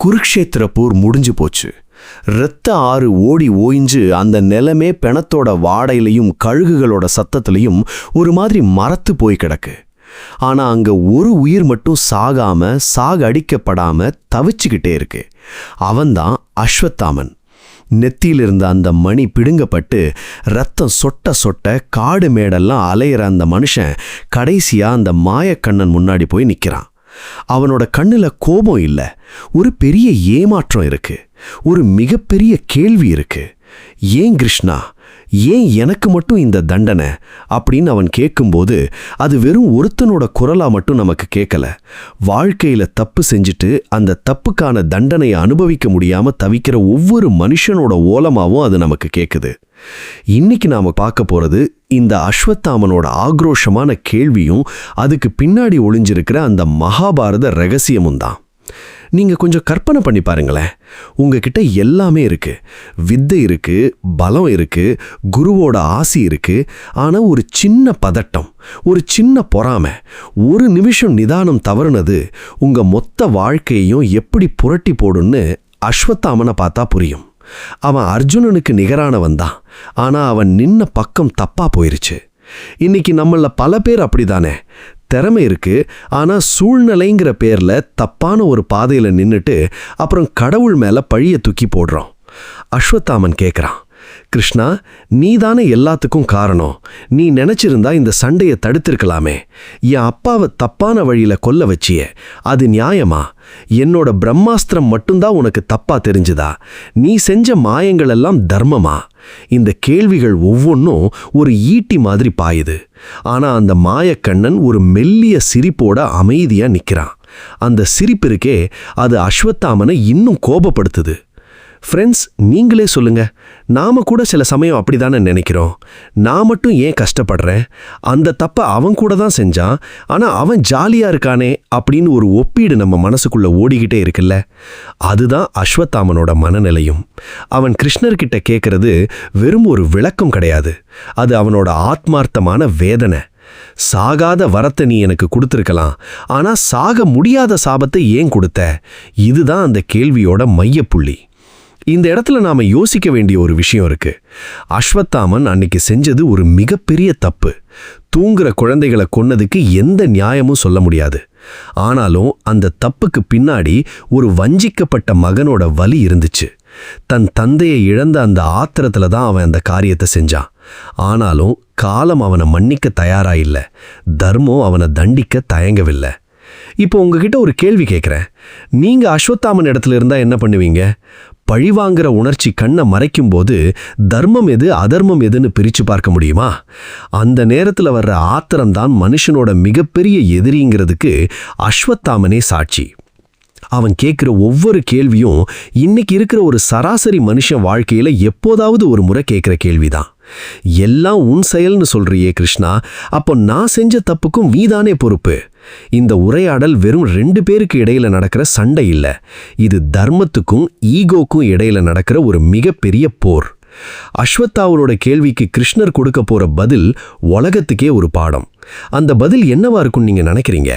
குருக்ஷேத்திர போர் முடிஞ்சு போச்சு. இரத்த ஆறு ஓடி ஓய்ஞ்சு அந்த நிலமே பிணத்தோட வாடையிலையும் கழுகுகளோட சத்தத்திலையும் ஒரு மாதிரி மரத்து போய் கிடக்கு. ஆனா அங்க ஒரு உயிர் மட்டும் சாக அடிக்கப்படாம தவிச்சுக்கிட்டே இருக்கு. அவன்தான் அஸ்வத்தாமன். நெத்தியிலிருந்த அந்த மணி பிடுங்கப்பட்டு ரத்தம் சொட்ட சொட்ட காடு மேடெல்லாம் அலையிற அந்த மனுஷன் கடைசியா அந்த மாயக்கண்ணன் முன்னாடி போய் நிக்கிறான். அவனோட கண்ணுல கோபம் இல்ல, ஒரு பெரிய ஏமாற்றம் இருக்கு. ஒரு மிகப்பெரிய கேள்வி இருக்கு. ஏன் கிருஷ்ணா, ஏன் எனக்கு மட்டும் இந்த தண்டனை அப்படின்னு அவன் கேட்கும்போது அது வெறும் ஒருத்தனோட குரலா மட்டும் நமக்கு கேட்கல. வாழ்க்கையில தப்பு செஞ்சுட்டு அந்த தப்புக்கான தண்டனையை அனுபவிக்க முடியாம தவிக்கிற ஒவ்வொரு மனுஷனோட ஓலமாவும் அது நமக்கு கேட்குது. இன்னைக்கு நாம பார்க்க போறது இந்த அஸ்வத்தாமனோட ஆக்ரோஷமான கேள்வியும் அதுக்கு பின்னாடி ஒளிஞ்சிருக்கிற அந்த மகாபாரத ரகசியமும் தான். நீங்க கொஞ்சம் கற்பனை பண்ணி பாருங்களேன். உங்ககிட்ட எல்லாமே இருக்கு. வித்தை இருக்கு, பலம் இருக்கு, குருவோட ஆசி இருக்கு. ஆனா ஒரு சின்ன பதட்டம், ஒரு சின்ன பொறாமை, ஒரு நிமிஷம் நிதானம் தவறுனது உங்க மொத்த வாழ்க்கையையும் எப்படி புரட்டி போடுன்னு அஸ்வத்தாமனை பார்த்தா புரியும். அவன் அர்ஜுனனுக்கு நிகரானவன் தான். ஆனா அவன் நின்ன பக்கம் தப்பா போயிருச்சு. இன்னைக்கு நம்மள பல பேர் அப்படிதானே. திறமை இருக்கு, ஆனா சூழ்நிலைங்கிற பேர்ல தப்பான ஒரு பாதையில நின்னுட்டு அப்புறம் கடவுள் மேல பழிய தூக்கி போடுறோம். அஸ்வத்தாமன் கேட்குறான், கிருஷ்ணா, நீதானே எல்லாத்துக்கும் காரணம். நீ நினைச்சிருந்தா இந்த சண்டையை தடுத்திருக்கலாமே. என் அப்பாவை தப்பான வழியில கொல்ல வச்சியே, அது நியாயமா? என்னோட பிரம்மாஸ்திரம் மட்டும்தான் உனக்கு தப்பா தெரிஞ்சுதா? நீ செஞ்ச மாயங்கள் எல்லாம் தர்மமா? இந்த கேள்விகள் ஒவ்வொன்றும் ஒரு ஈட்டி மாதிரி பாயுது. ஆனா அந்த மாயக்கண்ணன் ஒரு மெல்லிய சிரிப்போட அமைதியா நிக்கிறான். அந்த சிரிப்பு இருக்கே, அது அஸ்வத்தாமனை இன்னும் கோபப்படுத்துது. ஃப்ரெண்ட்ஸ், நீங்களே சொல்லுங்க. நாம கூட சில சமயம் அப்படிதானே நினைக்கிறோம். நான் மட்டும் ஏன் கஷ்டப்படுறேன்? அந்த தப்பை அவன் கூட தான் செஞ்சான், ஆனா அவன் ஜாலியா இருக்கானே அப்படின்னு ஒரு ஒப்பீடு நம்ம மனசுக்குள்ள ஓடிக்கிட்டே இருக்குல்ல. அதுதான் அஸ்வத்தாமனோட மனநிலையும். அவன் கிருஷ்ணர்கிட்ட கேட்கறது வெறும் ஒரு விளக்கம் கிடையாது. அது அவனோட ஆத்மார்த்தமான வேதனை. சாகாத வரத்தை நீ எனக்கு கொடுத்திருக்கலாம், ஆனா சாக முடியாத சாபத்தை ஏன் கொடுத்த? இதுதான் அந்த கேள்வியோட மையப்புள்ளி. இந்த இடத்துல நாம யோசிக்க வேண்டிய ஒரு விஷயம் இருக்கு. அஸ்வத்தாமன் அன்னைக்கு செஞ்சது ஒரு மிகப்பெரிய தப்பு. தூங்குற குழந்தைகளை கொன்னதுக்கு எந்த நியாயமும் சொல்ல முடியாது. ஆனாலும் அந்த தப்புக்கு பின்னாடி ஒரு வஞ்சிக்கப்பட்ட மகனோட வலி இருந்துச்சு. தன் தந்தையை இழந்த அந்த ஆத்திரத்துல தான் அவன் அந்த காரியத்தை செஞ்சான். ஆனாலும் காலம் அவனை மன்னிக்க தயாரா இல்ல, தர்மம் அவனை தண்டிக்க தயங்கவில்லை. இப்போ உங்ககிட்ட ஒரு கேள்வி கேட்குறேன். நீங்க அஸ்வத்தாமன் இடத்துல இருந்தா என்ன பண்ணுவீங்க? பழிவாங்கிற உணர்ச்சி கண்ணை மறைக்கும் போது தர்மம் எது அதர்மம் எதுன்னு பிரிச்சு பார்க்க முடியுமா? அந்த நேரத்துல வர்ற ஆத்திரம்தான் மனுஷனோட மிகப்பெரிய எதிரிங்கிறதுக்கு அஸ்வத்தாமனே சாட்சி. அவன் கேட்குற ஒவ்வொரு கேள்வியும் இன்னைக்கு இருக்கிற ஒரு சராசரி மனுஷன் வாழ்க்கையில எப்போதாவது ஒரு முறை கேட்குற கேள்விதான். எல்லாம் உன் செயல்னு சொல்றியே கிருஷ்ணா, அப்போ நான் செஞ்ச தப்புக்கும் நீதானே பொறுப்பு? இந்த உரையாடல் வெறும் 2 பேருக்கு இடையில நடக்கிற சண்டை இல்ல, இது தர்மத்துக்கும் ஈகோக்கும் இடையில நடக்கிற ஒரு மிகப்பெரிய போர். அஸ்வத்தாமனோட கேள்விக்கு கிருஷ்ணர் கொடுக்க போற பதில் உலகத்துக்கே ஒரு பாடம். அந்த பதில் என்னவா இருக்கும்னு நீங்க நினைக்கிறீங்க?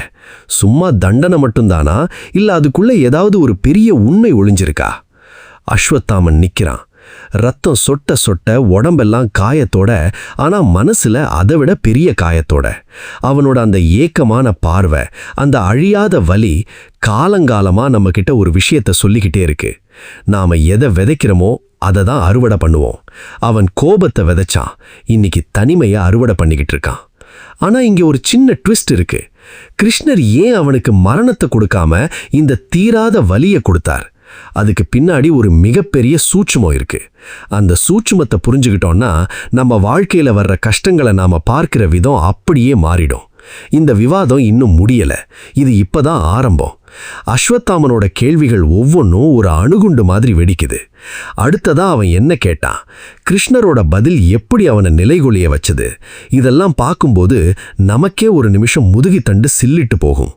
சும்மா தண்டனை மட்டும்தானா, இல்ல அதுக்குள்ள ஏதாவது ஒரு பெரிய உண்மை ஒளிஞ்சிருக்கா? அஸ்வத்தாமன் நிக்கிறான். ரத்தம் சொட்ட சொட்ட, உடம்பெல்லாம் காயத்தோட, ஆனா மனசுல அதை விட பெரிய காயத்தோட. அவனோட அந்த ஏக்கமான பார்வை, அந்த அழியாத வலி காலங்காலமா நம்ம கிட்ட ஒரு விஷயத்த சொல்லிக்கிட்டே இருக்கு. நாம எதை விதைக்கிறோமோ அதை தான் அறுவடை பண்ணுவோம். அவன் கோபத்தை விதைச்சான், இன்னைக்கு தனிமையை அறுவடை பண்ணிக்கிட்டு இருக்கான். ஆனா இங்க ஒரு சின்ன ட்விஸ்ட் இருக்கு. கிருஷ்ணர் ஏன் அவனுக்கு மரணத்தை கொடுக்காம இந்த தீராத வலியை கொடுத்தார்? அதுக்கு பின்னாடி ஒரு மிகப்பெரிய சூட்சுமம் இருக்கு. அந்த சூட்சுமத்தை புரிஞ்சுக்கிட்டோம்னா நம்ம வாழ்க்கையில வர்ற கஷ்டங்களை நாம பார்க்கிற விதம் அப்படியே மாறிடும். இந்த விவாதம் இன்னும் முடியல, இது இப்பதான் ஆரம்பம். அஸ்வத்தாமனோட கேள்விகள் ஒவ்வொன்றும் ஒரு அணுகுண்டு மாதிரி வெடிக்குது. அடுத்ததா அவன் என்ன கேட்டான், கிருஷ்ணரோட பதில் எப்படி அவனை நிலைகொள்ளிய வச்சது, இதெல்லாம் பார்க்கும்போது நமக்கே ஒரு நிமிஷம் முதுகி தண்டு சில்லிட்டு போகும்.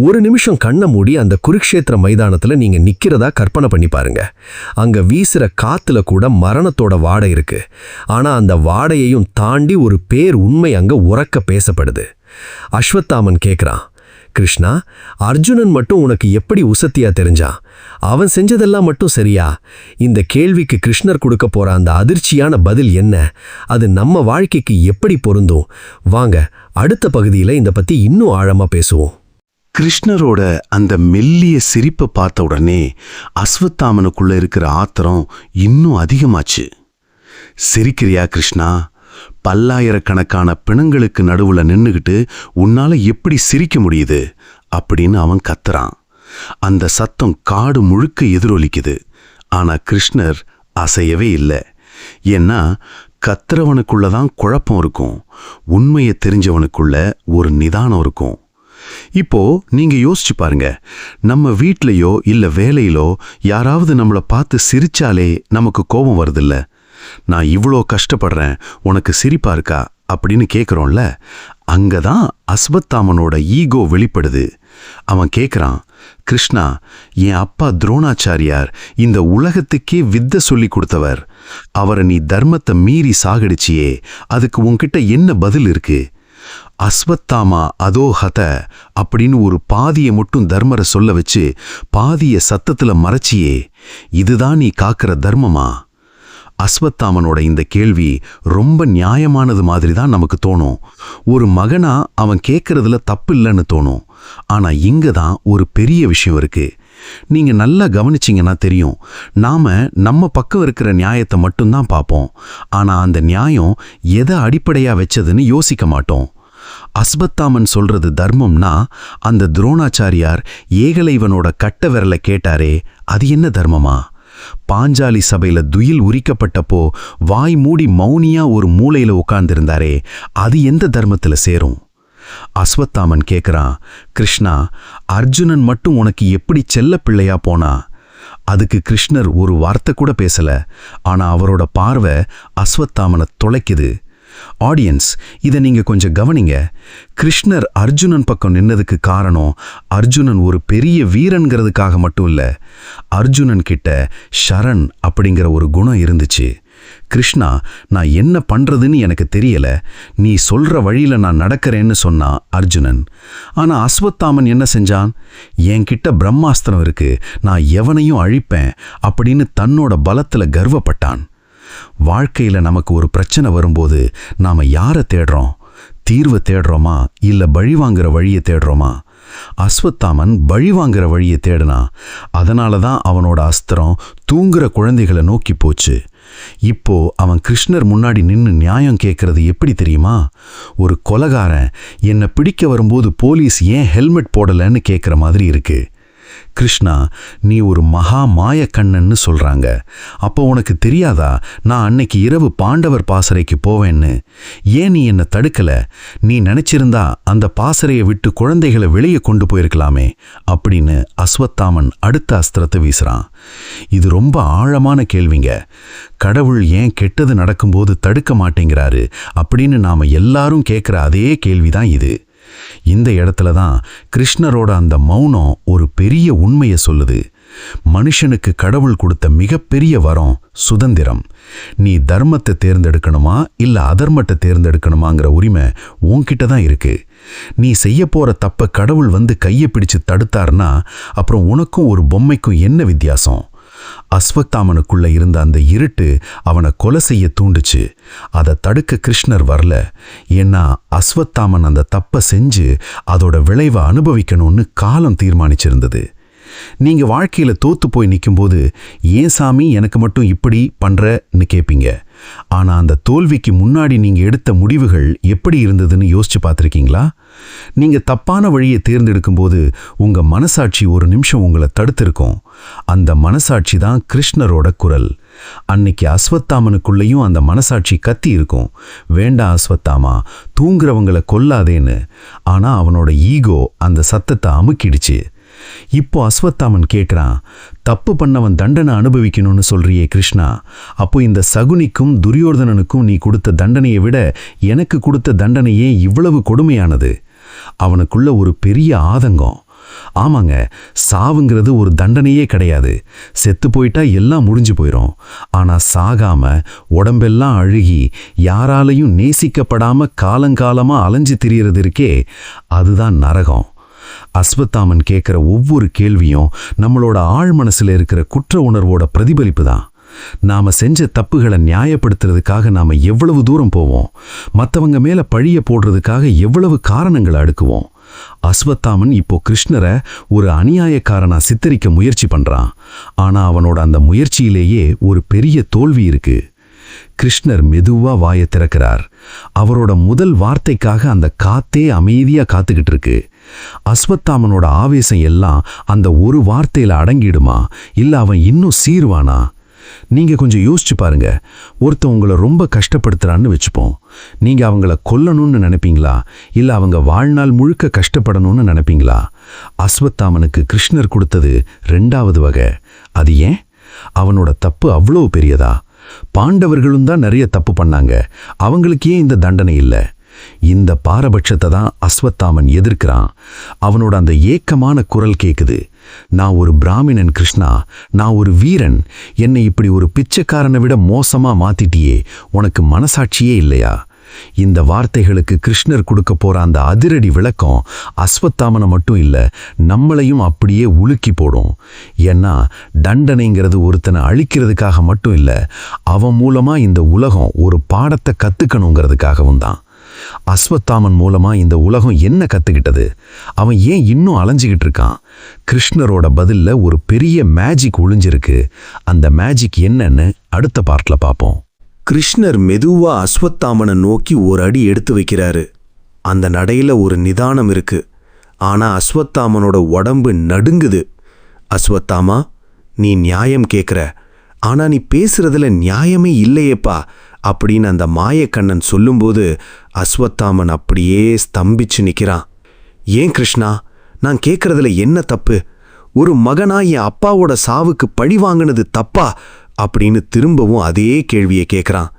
ஒரு நிமிஷம் கண்ணை மூடி அந்த குருக்ஷேத்திர மைதானத்துல நீங்க நிக்கிறதா கற்பனை பண்ணி பாருங்க. அங்க வீசுற காத்துல கூட மரணத்தோட வாடை இருக்கு. ஆனா அந்த வாடையையும் தாண்டி ஒரு பேர் உண்மை அங்க உரக்க பேசப்படுது. அஸ்வத்தாமன் கேட்கிறான், கிருஷ்ணா, அர்ஜுனன் மட்டும் உனக்கு எப்படி உசத்தியா தெரிஞ்சான்? அவன் செஞ்சதெல்லாம் மட்டும் சரியா? இந்த கேள்விக்கு கிருஷ்ணர் கொடுக்க போற அந்த அதிர்ச்சியான பதில் என்ன? அது நம்ம வாழ்க்கைக்கு எப்படி பொருந்தும்? வாங்க, அடுத்த பகுதியில இந்த பத்தி இன்னும் ஆழமா பேசுவோம். கிருஷ்ணரோட அந்த மெல்லிய சிரிப்பை பார்த்த உடனே அஸ்வத்தாமனுக்குள்ள இருக்கிற ஆத்திரம் இன்னும் அதிகமாச்சு. சிரிக்கிறியா கிருஷ்ணா? பல்லாயிரக்கணக்கான பிணங்களுக்கு நடுவுல நின்னுகிட்டு உன்னால எப்படி சிரிக்க முடியுது அப்படின்னு அவன் கத்துறான். அந்த சத்தம் காடு முழுக்க எதிரொலிக்குது. ஆனா கிருஷ்ணர் அசையவே இல்லை. ஏன்னா கத்துறவனுக்குள்ளதான் குழப்பம் இருக்கும், உண்மையை தெரிஞ்சவனுக்குள்ள ஒரு நிதானம் இருக்கும். இப்போ நீங்க யோசிச்சு பாருங்க, நம்ம வீட்லயோ இல்ல வேலையிலோ யாராவது நம்மளை பார்த்து சிரிச்சாலே நமக்கு கோபம் வருதில்ல? நான் இவ்வளோ கஷ்டப்படுறேன், உனக்கு சிரிப்பா இருக்கா அப்படின்னு கேட்குறோம்ல. அங்கதான் அஸ்வத்தாமனோட ஈகோ வெளிப்படுது. அவன் கேட்குறான், கிருஷ்ணா, என் அப்பா துரோணாச்சாரியார் இந்த உலகத்துக்கே வித்தை சொல்லி கொடுத்தவர். அவரை நீ தர்மத்தை மீறி சாகடிச்சியே, அதுக்கு உன்கிட்ட என்ன பதில் இருக்கு? அஸ்வத்தாமா அதோ ஹத அப்படின்னு ஒரு பாதியை மட்டும் தர்மரை சொல்ல வச்சு பாதிய சத்தத்துல மறைச்சியே, இதுதான் நீ காக்கிற தர்மமா? அஸ்வத்தாமனோட இந்த கேள்வி ரொம்ப நியாயமானது மாதிரி தான் நமக்கு தோணும். ஒரு மகனா அவன் கேட்கறதுல தப்பு இல்லைன்னு தோணும். ஆனா இங்க தான் ஒரு பெரிய விஷயம் இருக்கு. நீங்க நல்லா கவனிச்சிங்கன்னா தெரியும், நாம நம்ம பக்கம் இருக்கிற நியாயத்தை மட்டும்தான் பார்ப்போம். ஆனா அந்த நியாயம் எதை அடிப்படையா வச்சதுன்னு யோசிக்க மாட்டோம். அஸ்வத்தாமன் சொல்றது தர்மம்னா, அந்த துரோணாச்சாரியார் ஏகலைவனோட கட்ட விரலை கேட்டாரே, அது என்ன தர்மமா? பாஞ்சாலி சபையில துயில் உரிக்கப்பட்டப்போ வாய் மூடி மௌனியா ஒரு மூலையில உட்கார்ந்திருந்தாரே, அது எந்த தர்மத்துல சேரும்? அஸ்வத்தாமன் கேட்கிறான், கிருஷ்ணா, அர்ஜுனன் மட்டும் உனக்கு எப்படி செல்ல பிள்ளையா போனா? அதுக்கு கிருஷ்ணர் ஒரு வார்த்தை கூட பேசல. ஆனா அவரோட பார்வை அஸ்வத்தாமனை தொலைக்குது. ஆடியன்ஸ், இதை நீங்க கொஞ்சம் கவனிங்க. கிருஷ்ணர் அர்ஜுனன் பக்கம் நின்னதுக்கு காரணம் அர்ஜுனன் ஒரு பெரிய வீரன்கிறதுக்காக மட்டும் இல்ல. அர்ஜுனன் கிட்ட ஷரண் அப்படிங்கிற ஒரு குணம் இருந்துச்சு. கிருஷ்ணா, நான் என்ன பண்றதுன்னு எனக்கு தெரியல, நீ சொல்ற வழியில நான் நடக்கிறேன்னு சொன்னான் அர்ஜுனன். ஆனா அஸ்வத்தாமன் என்ன செஞ்சான்? என்கிட்ட பிரம்மாஸ்திரம் இருக்கு, நான் எவனையும் அழிப்பேன் அப்படின்னு தன்னோட பலத்துல கர்வப்பட்டான். வாழ்க்கையில நமக்கு ஒரு பிரச்சனை வரும்போது நாம யாரை தேடுறோம்? தீர்வை தேடுறோமா இல்ல பழிவாங்கிற வழியை தேடுறோமா? அஸ்வத்தாமன் பழிவாங்கிற வழியை தேடினா. அதனாலதான் அவனோட அஸ்திரம் தூங்குற குழந்தைகளை நோக்கி போச்சு. இப்போ அவன் கிருஷ்ணர் முன்னாடி நின்னு நியாயம் கேட்கறது எப்படி தெரியுமா? ஒரு கொலைகாரன் என்னை பிடிக்க வரும்போது போலீஸ் ஏன் ஹெல்மெட் போடலன்னு கேட்கிற மாதிரி இருக்கு. கிருஷ்ணா, நீ ஒரு மகா மாயக்கண்ணன்னு சொல்றாங்க. அப்போ உனக்கு தெரியாதா நான் அன்னைக்கு இரவு பாண்டவர் பாசறைக்கு போவேன்னு? ஏன் நீ என்ன தடுக்கல? நீ நினைச்சிருந்தா அந்த பாசறையை விட்டு குழந்தைகளை வெளியே கொண்டு போயிருக்கலாமே அப்படின்னு அஸ்வத்தாமன் அடுத்த அஸ்திரத்தை வீசுறான். இது ரொம்ப ஆழமான கேள்விங்க. கடவுள் ஏன் கெட்டது நடக்கும்போது தடுக்க மாட்டேங்கிறாரு அப்படின்னு நாம எல்லாரும் கேட்கிற அதே கேள்விதான் இது. இந்த இடத்துல தான் கிருஷ்ணரோட அந்த மௌனம் ஒரு பெரிய உண்மையை சொல்லுது. மனுஷனுக்கு கடவுள் கொடுத்த மிகப்பெரிய வரம் சுதந்திரம். நீ தர்மத்தை தேர்ந்தெடுக்கணுமா இல்ல அதர்மத்தை தேர்ந்தெடுக்கணுமாங்கிற உரிமை உன்கிட்ட தான் இருக்கு. நீ செய்ய போற தப்ப கடவுள் வந்து கையை பிடிச்சு தடுத்தார்னா அப்புறம் உனக்கும் ஒரு பொம்மைக்கும் என்ன வித்தியாசம்? அஸ்வத்தாமனுக்குள்ள இருந்த அந்த இருட்டு அவனை கொலை செய்ய தூண்டுச்சு. அதை தடுக்க கிருஷ்ணர் வரல. ஏன்னா அஸ்வத்தாமன் அந்த தப்பை செஞ்சு அதோட விளைவை அனுபவிக்கணும்னு காலம் தீர்மானிச்சிருந்தது. நீங்க வாழ்க்கையில தோத்து போய் நிக்கும்போது ஏன் சாமி எனக்கு மட்டும் இப்படி பண்றன்னு கேட்பீங்க. ஆனா அந்த தோல்விக்கு முன்னாடி நீங்க எடுத்த முடிவுகள் எப்படி இருந்ததுன்னு யோசிச்சு பார்த்திருக்கீங்களா? நீங்க தப்பான வழியை தேர்ந்தெடுக்கும் போது உங்க மனசாட்சி ஒரு நிமிஷம் உங்களை தடுத்திருக்கும். அந்த மனசாட்சி தான் கிருஷ்ணரோட குரல். அன்னைக்கு அஸ்வத்தாமனுக்குள்ளேயும் அந்த மனசாட்சி கத்தி இருக்கும், வேண்டாம் அஸ்வத்தாமா, தூங்குறவங்களை கொல்லாதேன்னு. ஆனா அவனோட ஈகோ அந்த சத்தத்தை அமுக்கிடுச்சு. இப்போ அஸ்வத்தாமன் கேட்கிறான், தப்பு பண்ணவன் தண்டனை அனுபவிக்கணும்னு சொல்றியே கிருஷ்ணா, அப்போ இந்த சகுனிக்கும் துரியோதனனுக்கும் நீ கொடுத்த தண்டனையை விட எனக்கு கொடுத்த தண்டனையே இவ்வளவு கொடுமையானது. அவனுக்குள்ள ஒரு பெரிய ஆதங்கம். ஆமாங்க, சாவுங்கிறது ஒரு தண்டனையே கிடையாது. செத்து போயிட்டா எல்லாம் முடிஞ்சு போயிடும். ஆனா சாகாம உடம்பெல்லாம் அழுகி யாராலையும் நேசிக்கப்படாம காலங்காலமா அலைஞ்சு திரியறது இருக்கே, அதுதான் நரகம். அஸ்வத்தாமன் கேட்கிற ஒவ்வொரு கேள்வியும் நம்மளோட ஆழ் மனசுல இருக்கிற குற்ற உணர்வோட பிரதிபலிப்பு தான். நாம செஞ்ச தப்புகளை நியாயப்படுத்துறதுக்காக நாம எவ்வளவு தூரம் போவோம், மற்றவங்க மேல பழிய போடுறதுக்காக எவ்வளவு காரணங்களை அடுக்குவோம். அஸ்வத்தாமன் இப்போ கிருஷ்ணரை ஒரு அநியாயக்காரனா சித்தரிக்க முயற்சி பண்றான். ஆனா அவனோட அந்த முயற்சியிலேயே ஒரு பெரிய தோல்வி இருக்கு. கிருஷ்ணர் மெதுவா வாயை திறக்கிறார். அவரோட முதல் வார்த்தைக்காக அந்த காத்தே அமைதியா காத்துக்கிட்டு இருக்கு. அஸ்வத்தாமனோட ஆவேசம் எல்லாம் அந்த ஒரு வார்த்தையில அடங்கிடுமா, இல்ல அவன் இன்னும் சீருவானா? நீங்க கொஞ்சம் யோசிச்சு பாருங்க. ஒருத்தன் உங்களை ரொம்ப கஷ்டப்படுத்துறான்னு வச்சுப்போம். நீங்க அவங்கள கொல்லணும்னு நினைப்பீங்களா, இல்ல அவங்க வாழ்நாள் முழுக்க கஷ்டப்படணும்னு நினைப்பீங்களா? அஸ்வத்தாமனுக்கு கிருஷ்ணர் கொடுத்தது 2வது வகை. அது ஏன்? அவனோட தப்பு அவ்வளோ பெரியதா? பாண்டவர்களும் தான் நிறைய தப்பு பண்ணாங்க, அவங்களுக்கு ஏன் இந்த தண்டனை இல்லை? இந்த பாரபட்சத்தை தான் அஸ்வத்தாமன் எதிர்க்கிறான். அவனோட அந்த ஏக்கமான குரல் கேக்குது, நான் ஒரு பிராமணன் கிருஷ்ணா, நான் ஒரு வீரன், என்னை இப்படி ஒரு பிச்சைக்காரனை விட மோசமா மாத்திட்டியே, உனக்கு மனசாட்சியே இல்லையா? இந்த வார்த்தைகளுக்கு கிருஷ்ணர் கொடுக்க போற அந்த அதிரடி விளக்கம் அஸ்வத்தாமனை மட்டும் இல்ல, நம்மளையும் அப்படியே உலுக்கி போடும். ஏன்னா தண்டனைங்கிறது ஒருத்தனை அழிக்கிறதுக்காக மட்டும் இல்ல, அவன் மூலமா இந்த உலகம் ஒரு பாடத்தை கத்துக்கணுங்கிறதுக்காகவும் தான். அஸ்வத்தாமன் மூலமா இந்த உலகம் என்ன கத்துக்கிட்டது? அவன் ஏன் இன்னும் அலைஞ்சிக்கிட்டு இருக்கான்? கிருஷ்ணரோட பதில்ல ஒரு பெரிய மேஜிக் ஒளிஞ்சிருக்கு. அந்த மேஜிக் என்னன்னு அடுத்த பார்ட்ல பார்ப்போம். கிருஷ்ணர் மெதுவா அஸ்வத்தாமனை நோக்கி ஒரு அடி எடுத்து வைக்கிறாரு. அந்த நடையில ஒரு நிதானம் இருக்கு. ஆனா அஸ்வத்தாமனோட உடம்பு நடுங்குது. அஸ்வத்தாமா, நீ நியாயம் கேட்குற, ஆனா நீ பேசுறதுல நியாயமே இல்லையேப்பா அப்படின்னு அந்த மாயக்கண்ணன் சொல்லும்போது அஸ்வத்தாமன் அப்படியே ஸ்தம்பிச்சு நிற்கிறான். ஏன் கிருஷ்ணா, நான் கேட்கறதுல என்ன தப்பு? ஒரு மகனா என் அப்பாவோட சாவுக்கு பழி வாங்கினது தப்பா அப்படின்னு திரும்பவும் அதே கேள்வியை கேட்குறான்.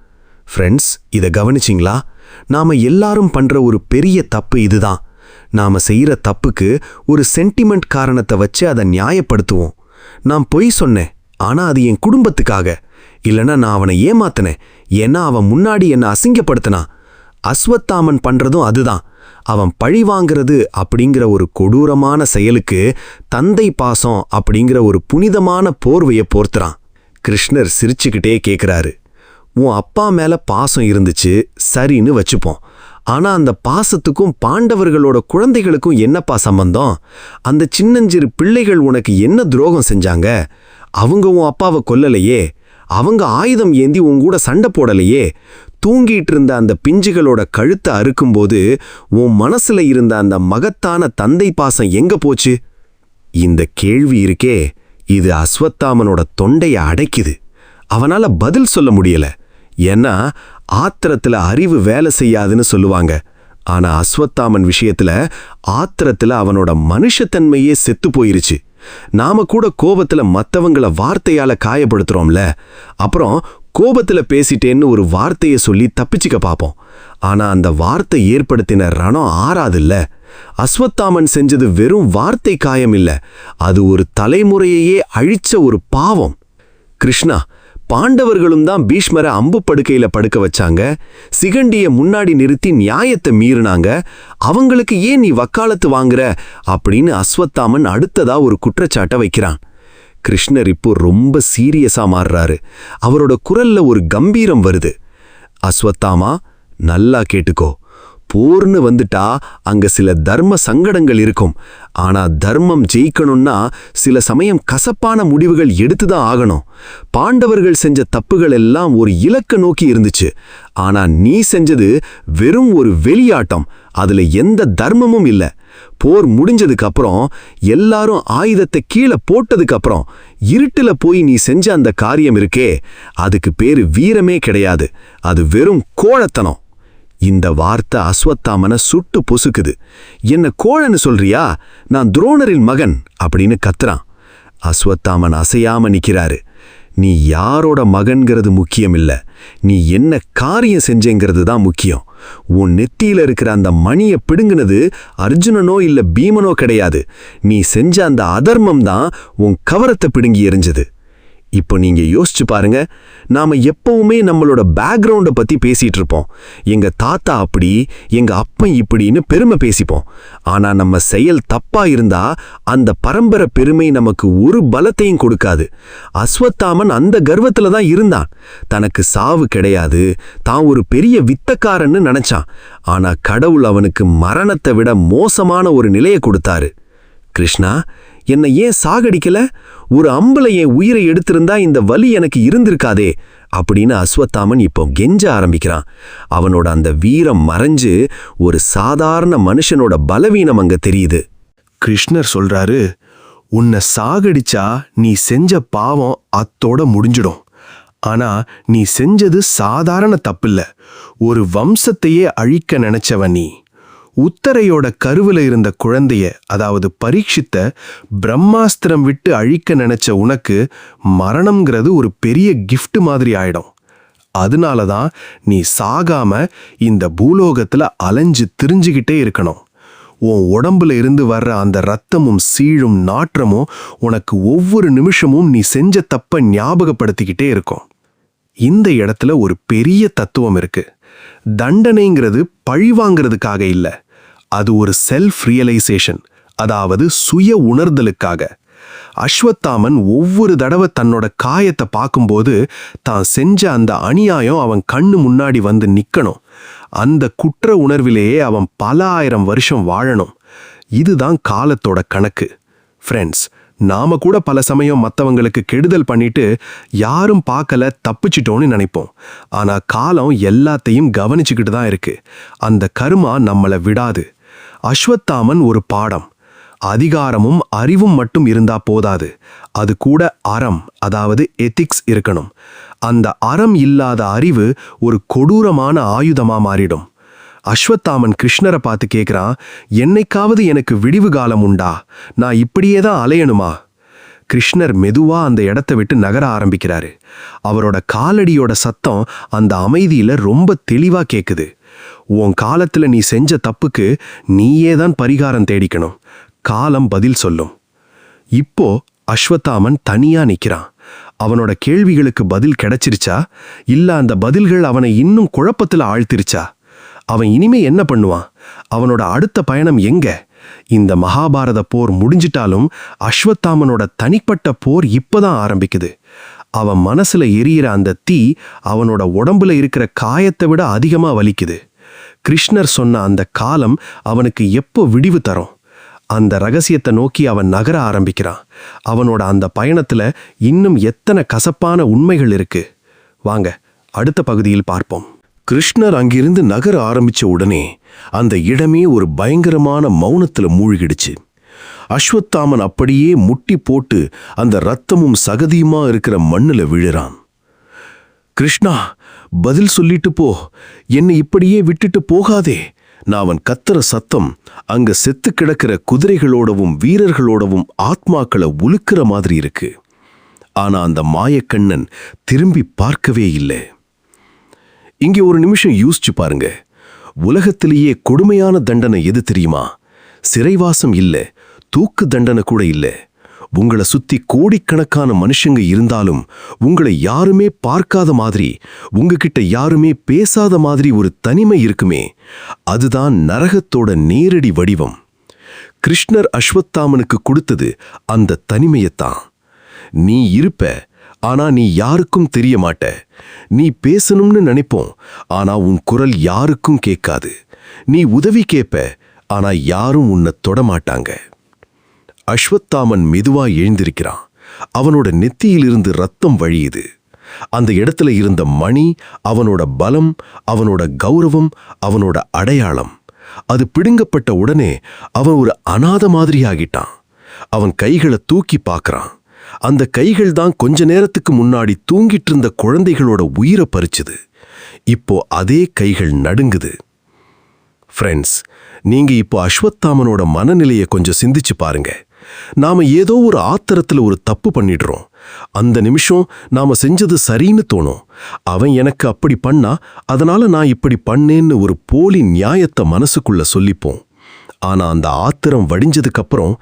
ஃப்ரெண்ட்ஸ், இதை கவனிச்சிங்களா? நாம எல்லாரும் பண்ற ஒரு பெரிய தப்பு இதுதான். நாம செய்யற தப்புக்கு ஒரு சென்டிமெண்ட் காரணத்தை வச்சு அதை நியாயப்படுத்துவோம். நான் பொய் சொன்னேன், ஆனா அது என் குடும்பத்துக்காக, இல்லைன்னா நான் அவனை ஏமாத்தினேன், ஏன்னா அவன் முன்னாடி என்னை அசிங்கப்படுத்தினான். அஸ்வத்தாமன் பண்றதும் அதுதான். அவன் பழி வாங்கிறது அப்படிங்கிற ஒரு கொடூரமான செயலுக்கு தந்தை பாசம் அப்படிங்கிற ஒரு புனிதமான போர்வையை போர்த்துறான். கிருஷ்ணர் சிரிச்சுக்கிட்டே கேட்குறாரு, உன் அப்பா மேல பாசம் இருந்துச்சு சரின்னு வச்சுப்போம், ஆனா அந்த பாசத்துக்கும் பாண்டவர்களோட குழந்தைகளுக்கும் என்னப்பா சம்பந்தம்? அந்த சின்னஞ்சிறு பிள்ளைகள் உனக்கு என்ன துரோகம் செஞ்சாங்க? அவங்க உன் அப்பாவை கொல்லலையே, அவங்க ஆயுதம் ஏந்தி உன் கூட சண்டை போடலையே, தூங்கிட்டு இருந்த அந்த பிஞ்சுகளோட கழுத்தை அறுக்கும்போது உன் மனசுல இருந்த அந்த மகத்தான தந்தை பாசம் எங்க போச்சு? இந்த கேள்வி இருக்கே, இது அஸ்வத்தாமனோட தொண்டைய அடைக்குது. அவனால பதில் சொல்ல முடியல. ஏன்னா ஆத்திரத்துல அறிவு வேலை செய்யாதுன்னு சொல்லுவாங்க. ஆனா அஸ்வத்தாமன் விஷயத்துல ஆத்திரத்துல அவனோட மனுஷத்தன்மையே செத்து போயிருச்சு. நாம கூட கோபத்துல மத்தவங்கள வார்த்தையால காயப்படுத்துறோம்ல, அப்புறம் கோபத்துல பேசிட்டேன்னு ஒரு வார்த்தையை சொல்லி தப்பிச்சுக்க பார்ப்போம். ஆனா அந்த வார்த்தை ஏற்படுத்தின ரணம் ஆறாதுல்ல. அஸ்வத்தாமன் செஞ்சது வெறும் வார்த்தை காயம் இல்ல, அது ஒரு தலைமுறையையே அழிச்ச ஒரு பாவம். கிருஷ்ணா, பாண்டவர்களும் தான் பீஷ்மரை அம்பு படுக்கையில படுக்க வச்சாங்க, சிகண்டிய முன்னாடி நிறுத்தி நியாயத்தை மீறினாங்க, அவங்களுக்கு ஏன் நீ வக்காலத்து வாங்குற அப்படின்னு அஸ்வத்தாமன் அடுத்ததா ஒரு குற்றச்சாட்டை வைக்கிறான். கிருஷ்ணர் இப்போ ரொம்ப சீரியஸா மாறுறாரு. அவரோட குரல்ல ஒரு கம்பீரம் வருது. அஸ்வத்தாமா, நல்லா கேட்டுக்கோ, போர்னு வந்துட்டா அங்க சில தர்ம சங்கடங்கள் இருக்கும். ஆனா தர்மம் ஜெயிக்கணும்னா சில சமயம் கசப்பான முடிவுகள் எடுத்துதான் ஆகணும். பாண்டவர்கள் செஞ்ச தப்புகள் எல்லாம் ஒரு இலக்க நோக்கி இருந்துச்சு, ஆனா நீ செஞ்சது வெறும் ஒரு வெளியாட்டம், அதுல எந்த தர்மமும் இல்ல. போர் முடிஞ்சதுக்கு அப்புறம், எல்லாரும் ஆயுதத்தை கீழே போட்டதுக்கு அப்புறம் இருட்டுல போய் நீ செஞ்ச அந்த காரியம் இருக்கே, அதுக்கு பேரு வீரமே கிடையாது, அது வெறும் கோழத்தனம். இந்த வார்த்தை அஸ்வத்தாமனை சுட்டு பொசுக்குது. என்ன கோழன்னு சொல்றியா? நான் துரோணரின் மகன் அப்படின்னு கத்துறான். அஸ்வத்தாமன் அசையாம நிக்கிறாரு. நீ யாரோட மகன்கிறது முக்கியம் இல்ல, நீ என்ன காரியம் செஞ்சேங்கிறது தான் முக்கியம். உன் நெத்தியில இருக்கிற அந்த மணியை பிடுங்கினது அர்ஜுனனோ இல்ல பீமனோ கிடையாது, நீ செஞ்ச அந்த அதர்மம் தான் உன் கவரத்தை பிடுங்கி எறிஞ்சது. இப்போ நீங்க யோசிச்சு பாருங்க, நாம எப்பவுமே நம்மளோட பேக்ரவுண்டை பத்தி பேசிட்டு இருப்போம். எங்க தாத்தா அப்படி, எங்க அப்பன் இப்படின்னு பெருமை பேசிப்போம். ஆனா நம்ம செயல் தப்பா இருந்தா அந்த பரம்பரை பெருமை நமக்கு ஒரு பலத்தையும் கொடுக்காது. அஸ்வத்தாமன் அந்த கர்வத்துல தான் இருந்தான். தனக்கு சாவு கிடையாது, தான் ஒரு பெரிய வித்தக்காரன்னு நினைச்சான். ஆனா கடவுள் அவனுக்கு மரணத்தை விட மோசமான ஒரு நிலையை கொடுத்தாரு. கிருஷ்ணா, என்னை ஏன் சாகடிக்கல? ஒரு அம்புல என் உயிரை எடுத்திருந்தா இந்த வலி எனக்கு இருந்திருக்காதே அப்படின்னு அஸ்வத்தாமன் இப்போ கெஞ்ச ஆரம்பிக்கிறான். அவனோட அந்த வீரம் மறைஞ்சு ஒரு சாதாரண மனுஷனோட பலவீனம் அங்க தெரியுது. கிருஷ்ணர் சொல்றாரு, உன்னை சாகடிச்சா நீ செஞ்ச பாவம் அத்தோட முடிஞ்சிடும். ஆனா நீ செஞ்சது சாதாரண தப்பில்ல, ஒரு வம்சத்தையே அழிக்க நினைச்சவன் நீ. உத்தரையோட கருவுல இருந்த குழந்தைய, அதாவது பரீட்சித்த, பிரம்மாஸ்திரம் விட்டு அழிக்க நினைச்ச உனக்கு மரணம்ங்கிறது ஒரு பெரிய கிஃப்ட் மாதிரி ஆயிடும். அதனாலதான் நீ சாகாம இந்த பூலோகத்துல அலைஞ்சு திரிஞ்சுகிட்டே இருக்கணும். உன் உடம்புல இருந்து வர்ற அந்த ரத்தமும் சீழும் நாற்றமும் உனக்கு ஒவ்வொரு நிமிஷமும் நீ செஞ்ச தப்ப ஞாபகப்படுத்திக்கிட்டே இருக்கும். இந்த இடத்துல ஒரு பெரிய தத்துவம் இருக்கு. தண்டனைங்கிறது பழிவாங்கிறதுக்காக இல்ல, அது ஒரு செல்ஃப் ரியலைசேஷன், அதாவது சுய உணர்தலுக்காக. அஸ்வத்தாமன் ஒவ்வொரு தடவை தன்னோட காயத்தை பார்க்கும்போது தான் செஞ்ச அந்த அநியாயம் அவன் கண்ணு முன்னாடி வந்து நிக்கணும். அந்த குற்ற உணர்விலேயே அவன் பல 1000 வருஷம் வாழணும். இதுதான் காலத்தோட கணக்கு. ஃப்ரெண்ட்ஸ், நாம கூட பல சமயம் மற்றவங்களுக்கு கெடுதல் பண்ணிட்டு யாரும் பார்க்கல, தப்பிச்சிட்டோன்னு நினைப்போம். ஆனா காலம் எல்லாத்தையும் கவனிச்சுக்கிட்டு தான் இருக்கு. அந்த கர்மா நம்மளை விடாது. அஸ்வத்தாமன் ஒரு பாடம். அதிகாரமும் அறிவும் மட்டும் இருந்தா போதாது, அது கூட அறம், அதாவது எத்திக்ஸ் இருக்கணும். அந்த அறம் இல்லாத அறிவு ஒரு கொடூரமான ஆயுதமா மாறிடும். அஸ்வத்தாமன் கிருஷ்ணரை பார்த்து கேட்கிறான், என்னைக்காவது எனக்கு விடிவு காலம் உண்டா? நான் இப்படியே தான் அலையணுமா? கிருஷ்ணர் மெதுவா அந்த இடத்தை விட்டு நகர ஆரம்பிக்கிறாரு. அவரோட காலடியோட சத்தம் அந்த அமைதியில ரொம்ப தெளிவா கேக்குது. உன் காலத்துல நீ செஞ்ச தப்புக்கு நீயே தான் பரிகாரம் தேடிக்கணும். காலம் பதில் சொல்லும். இப்போ அஸ்வத்தாமன் தனியா நிக்கிறான். அவனோட கேள்விகளுக்கு பதில் கிடைச்சிருச்சா, இல்ல அந்த பதில்கள் அவனை இன்னும் குழப்பத்துல ஆழ்த்திருச்சா? அவன் இனிமே என்ன பண்ணுவான்? அவனோட அடுத்த பயணம் எங்க? இந்த மகாபாரத போர் முடிஞ்சிட்டாலும் அஸ்வத்தாமனோட தனிப்பட்ட போர் இப்பதான் ஆரம்பிக்குது. அவன் மனசுல எரியிற அந்த தீ அவனோட உடம்புல இருக்கிற காயத்தை விட அதிகமா வலிக்குது. கிருஷ்ணர் சொன்ன அந்த காலம் அவனுக்கு எப்போ விடிவு தரும்? அந்த ரகசியத்தை நோக்கி அவன் நகர ஆரம்பிக்கிறான். அவனோட அந்த பயணத்துல இன்னும் எத்தனை கசப்பான உண்மைகள் இருக்கு? வாங்க அடுத்த பகுதியில் பார்ப்போம். கிருஷ்ணர் அங்கிருந்து நகர ஆரம்பிச்ச உடனே அந்த இடமே ஒரு பயங்கரமான மௌனத்துல மூழ்கிடுச்சு. அஸ்வத்தாமன் அப்படியே முட்டி போட்டு அந்த ரத்தமும் சகதியுமா இருக்கிற மண்ணுல விழுறான். கிருஷ்ணா, பதில் சொல்லிட்டு போ, என்னை இப்படியே விட்டுட்டு போகாதே. நான் அவன் கத்துற சத்தம் அங்க செத்து கிடக்கிற குதிரைகளோடவும் வீரர்களோடவும் ஆத்மாக்களை உலுக்கிற மாதிரி இருக்கு. ஆனா அந்த மாயக்கண்ணன் திரும்பி பார்க்கவே இல்லை. இங்கே ஒரு நிமிஷம் யோசிச்சு பாருங்க. உலகத்திலேயே கொடுமையான தண்டனை எது தெரியுமா? சிறைவாசம் இல்ல, தூக்கு தண்டனை கூட இல்ல. உங்களை சுத்தி கோடிக்கணக்கான மனுஷங்க இருந்தாலும் உங்களை யாருமே பார்க்காத மாதிரி, உங்ககிட்ட யாருமே பேசாத மாதிரி ஒரு தனிமை இருக்குமே, அதுதான் நரகத்தோட நேரடி வடிவம். கிருஷ்ணர் அஸ்வத்தாமனுக்கு கொடுத்தது அந்த தனிமையத்தான். நீ இருப்ப, ஆனா நீ யாருக்கும் தெரிய மாட்ட. நீ பேசணும்னு நினைப்போம், ஆனா உன் குரல் யாருக்கும் கேட்காது. நீ உதவி கேட்ப, ஆனா யாரும் உன்னை தொடமாட்டாங்க. அஸ்வத்தாமன் மெதுவா எழுந்திருக்கிறான். அவனோட நெத்தியிலிருந்து ரத்தம் வழியுது. அந்த இடத்துல இருந்த மணி அவனோட பலம், அவனோட கௌரவம், அவனோட அடையாளம். அது பிடுங்கப்பட்ட உடனே அவன் ஒரு அநாத மாதிரி ஆகிட்டான். அவன் கைகளை தூக்கி பார்க்கறான். அந்த கைகள் தான் கொஞ்ச நேரத்துக்கு முன்னாடி தூங்கிட்டு இருந்த குழந்தைகளோட உயிரை பறிச்சுது. இப்போ அதே கைகள் நடுங்குது. ஃப்ரெண்ட்ஸ், நீங்க இப்போ அஸ்வத்தாமனோட மனநிலையை கொஞ்சம் சிந்திச்சு பாருங்க. நாம ஏதோ ஒரு ஆத்திரத்துல ஒரு தப்பு பண்ணிடுறோம். அந்த நிமிஷம் நாம செஞ்சது சரின்னு தோணும். அவன் எனக்கு அப்படி பண்ணா, அதனால நான் இப்படி பண்ணேன்னு ஒரு போலி நியாயத்தை மனசுக்குள்ள சொல்லிப்போம். ஆனா அந்த ஆத்திரம் வடிஞ்சதுக்கு அப்புறம்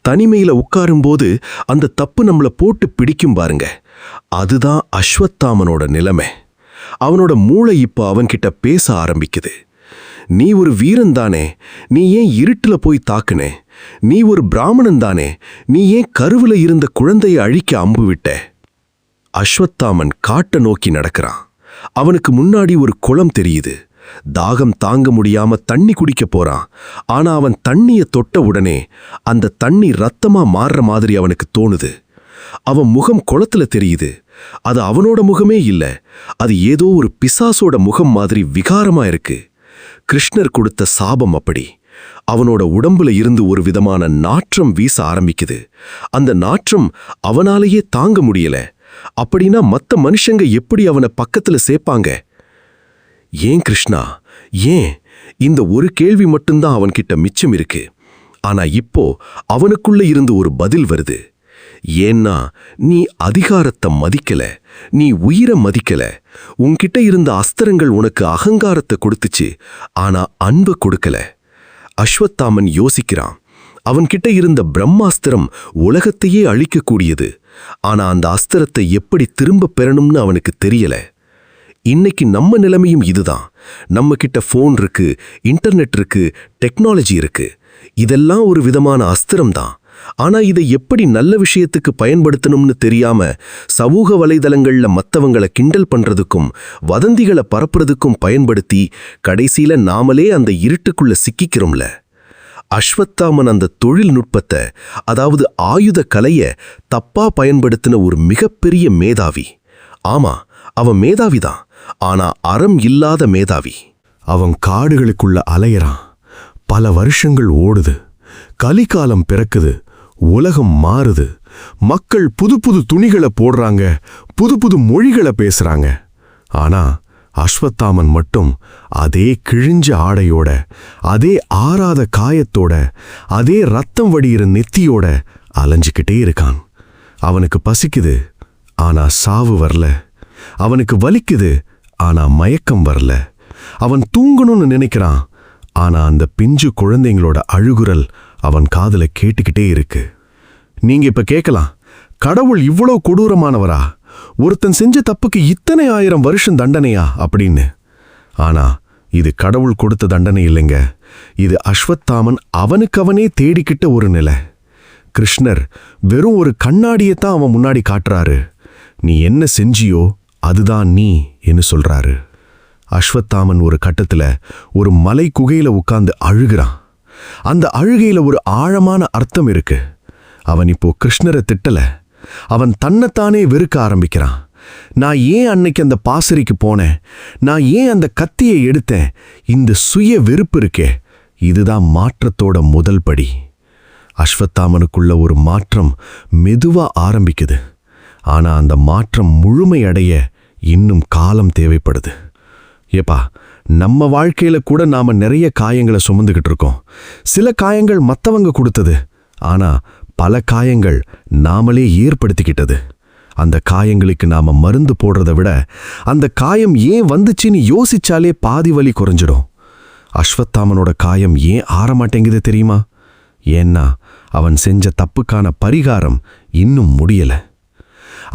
தனிமையில உட்காரும்போது அந்த தப்பு நம்மள போட்டு பிடிக்கும் பாருங்க, அதுதான் அஸ்வத்தாமனோட நிலைமை. அவனோட மூளை இப்போ அவன்கிட்ட பேச ஆரம்பிக்குது. நீ ஒரு வீரன் தானே, நீ ஏன் இருட்டுல போய் தாக்குனே? நீ ஒரு பிராமணன் தானே, நீ ஏன் கருவுல இருந்த குழந்தையை அழிக்க அம்பு விட்ட? அஸ்வத்தாமன் காட்டை நோக்கி நடக்கிறான். அவனுக்கு முன்னாடி ஒரு குளம் தெரியுது. தாகம் தாங்க முடியாம தண்ணி குடிக்க போறான். ஆனா அவன் தண்ணிய தொட்ட உடனே அந்த தண்ணி ரத்தமா மாறுற மாதிரி அவனுக்கு தோணுது. அவன் முகம் குளத்துல தெரியுது. அது அவனோட முகமே இல்ல, அது ஏதோ ஒரு பிசாசோட முகம் மாதிரி விகாரமா இருக்கு. கிருஷ்ணர் கொடுத்த சாபம் அப்படி. அவனோட உடம்புல இருந்து ஒரு விதமான நாற்றம் வீச ஆரம்பிக்குது. அந்த நாற்றம் அவனாலேயே தாங்க முடியல. அப்படின்னா மத்த மனுஷங்க எப்படி அவனை பக்கத்துல சேர்ப்பாங்க? ஏன் கிருஷ்ணா, ஏன்? இந்த ஒரு கேள்வி மட்டும்தான் அவன்கிட்ட மிச்சம் இருக்கு. ஆனா இப்போ அவனுக்குள்ள இருந்து ஒரு பதில் வருது. ஏன்னா நீ அதிகாரத்தை மதிக்கல, நீ உயிரை மதிக்கல. உன்கிட்ட இருந்த அஸ்திரங்கள் உனக்கு அகங்காரத்தை கொடுத்துச்சு, ஆனா அன்பை கொடுக்கல. அஸ்வத்தாமன் யோசிக்கிறான். அவன்கிட்ட இருந்த பிரம்மாஸ்திரம் உலகத்தையே அழிக்கக்கூடியது. ஆனா அந்த அஸ்திரத்தை எப்படி திரும்ப பெறணும்னு அவனுக்கு தெரியல. இன்னைக்கு நம்ம நிலைமையும் இதுதான். நம்ம கிட்ட போன் இருக்கு, இன்டர்நெட் இருக்கு, டெக்னாலஜி இருக்கு. இதெல்லாம் ஒரு விதமான அஸ்திரம் தான். ஆனா இதை எப்படி நல்ல விஷயத்துக்கு பயன்படுத்தணும்னு தெரியாம சமூக வலைதளங்கள்ல மத்தவங்களை கிண்டல் பண்றதுக்கும் வதந்திகளை பரப்புறதுக்கும் பயன்படுத்தி கடைசியில நாமளே அந்த இருட்டுக்குள்ள சிக்கிக்கிறோம்ல. அஸ்வத்தாமன் அந்த தொழில்நுட்பத்தை, அதாவது ஆயுத கலைய தப்பா பயன்படுத்தின ஒரு மிகப்பெரிய மேதாவி. ஆமா, அவன் மேதாவிதான், ஆனா அறம் இல்லாத மேதாவி. அவன் காடுகளுக்குள்ள அலையறான். பல வருஷங்கள் ஓடுது. கலிகாலம் பிறக்குது. உலகம் மாறுது. மக்கள் புது புது துணிகளை போடுறாங்க, புது புது மொழிகளை பேசுறாங்க. ஆனா அஸ்வத்தாமன் மட்டும் அதே கிழிஞ்ச ஆடையோட, அதே ஆறாத காயத்தோட, அதே ரத்தம் வடிகிற நெத்தியோட அலைஞ்சுக்கிட்டே இருக்கான். அவனுக்கு பசிக்குது, ஆனா சாவு வரல. அவனுக்கு வலிக்குது, ஆனா மயக்கம் வரல. அவன் தூங்கணும்னு நினைக்கிறான், ஆனா அந்த பிஞ்சு குழந்தைங்களோட அழுகுரல் அவன் காதுல கேட்டுக்கிட்டே இருக்கு. நீங்க இப்ப கேட்கலாம், கடவுள் இவ்வளோ கொடூரமானவரா? ஒருத்தன் செஞ்ச தப்புக்கு இத்தனை 1000 வருஷம் தண்டனையா அப்படின்னு. ஆனா இது கடவுள் கொடுத்த தண்டனை இல்லைங்க. இது அஸ்வத்தாமன் அவனுக்கவனே தேடிக்கிட்ட ஒரு நிலை. கிருஷ்ணர் வெறும் ஒரு கண்ணாடியைத்தான் அவன் முன்னாடி காட்டுறாரு. நீ என்ன செஞ்சியோ அதுதான் நீ என்று சொல்றாரு. அஸ்வத்தாமன் ஒரு கட்டத்துல ஒரு மலை குகையில உட்கார்ந்து அழுகிறான். அந்த அழுகையில ஒரு ஆழமான அர்த்தம் இருக்கு. அவன் இப்போ கிருஷ்ணரை திட்டல, அவன் தன்னைத்தானே வெறுக்க ஆரம்பிக்கிறான். நான் ஏன் அன்னைக்கு அந்த பாசறைக்கு போனேன்? நான் ஏன் அந்த கத்தியை எடுத்தேன்? இந்த சுய வெறுப்பு இருக்கே, இதுதான் மாற்றத்தோட முதல் படி. அஸ்வத்தாமனுக்குள்ள ஒரு மாற்றம் மெதுவா ஆரம்பிக்குது. ஆனா அந்த மாற்றம் முழுமையடைய இன்னும் காலம் தேவைப்படுது. ஏப்பா, நம்ம வாழ்க்கையில கூட நாம நிறைய காயங்களை சுமந்துகிட்டு இருக்கோம். சில காயங்கள் மத்தவங்க கொடுத்தது, ஆனா பல காயங்கள் நாமளே ஏற்படுத்திக்கிட்டது. அந்த காயங்களுக்கு நாம மருந்து போடுறத விட அந்த காயம் ஏன் வந்துச்சுன்னு யோசிச்சாலே பாதி வலி குறைஞ்சிடும். அஸ்வத்தாமனோட காயம் ஏன் ஆறமாட்டேங்குது தெரியுமா? ஏன்னா அவன் செஞ்ச தப்புக்கான பரிகாரம் இன்னும் முடியல.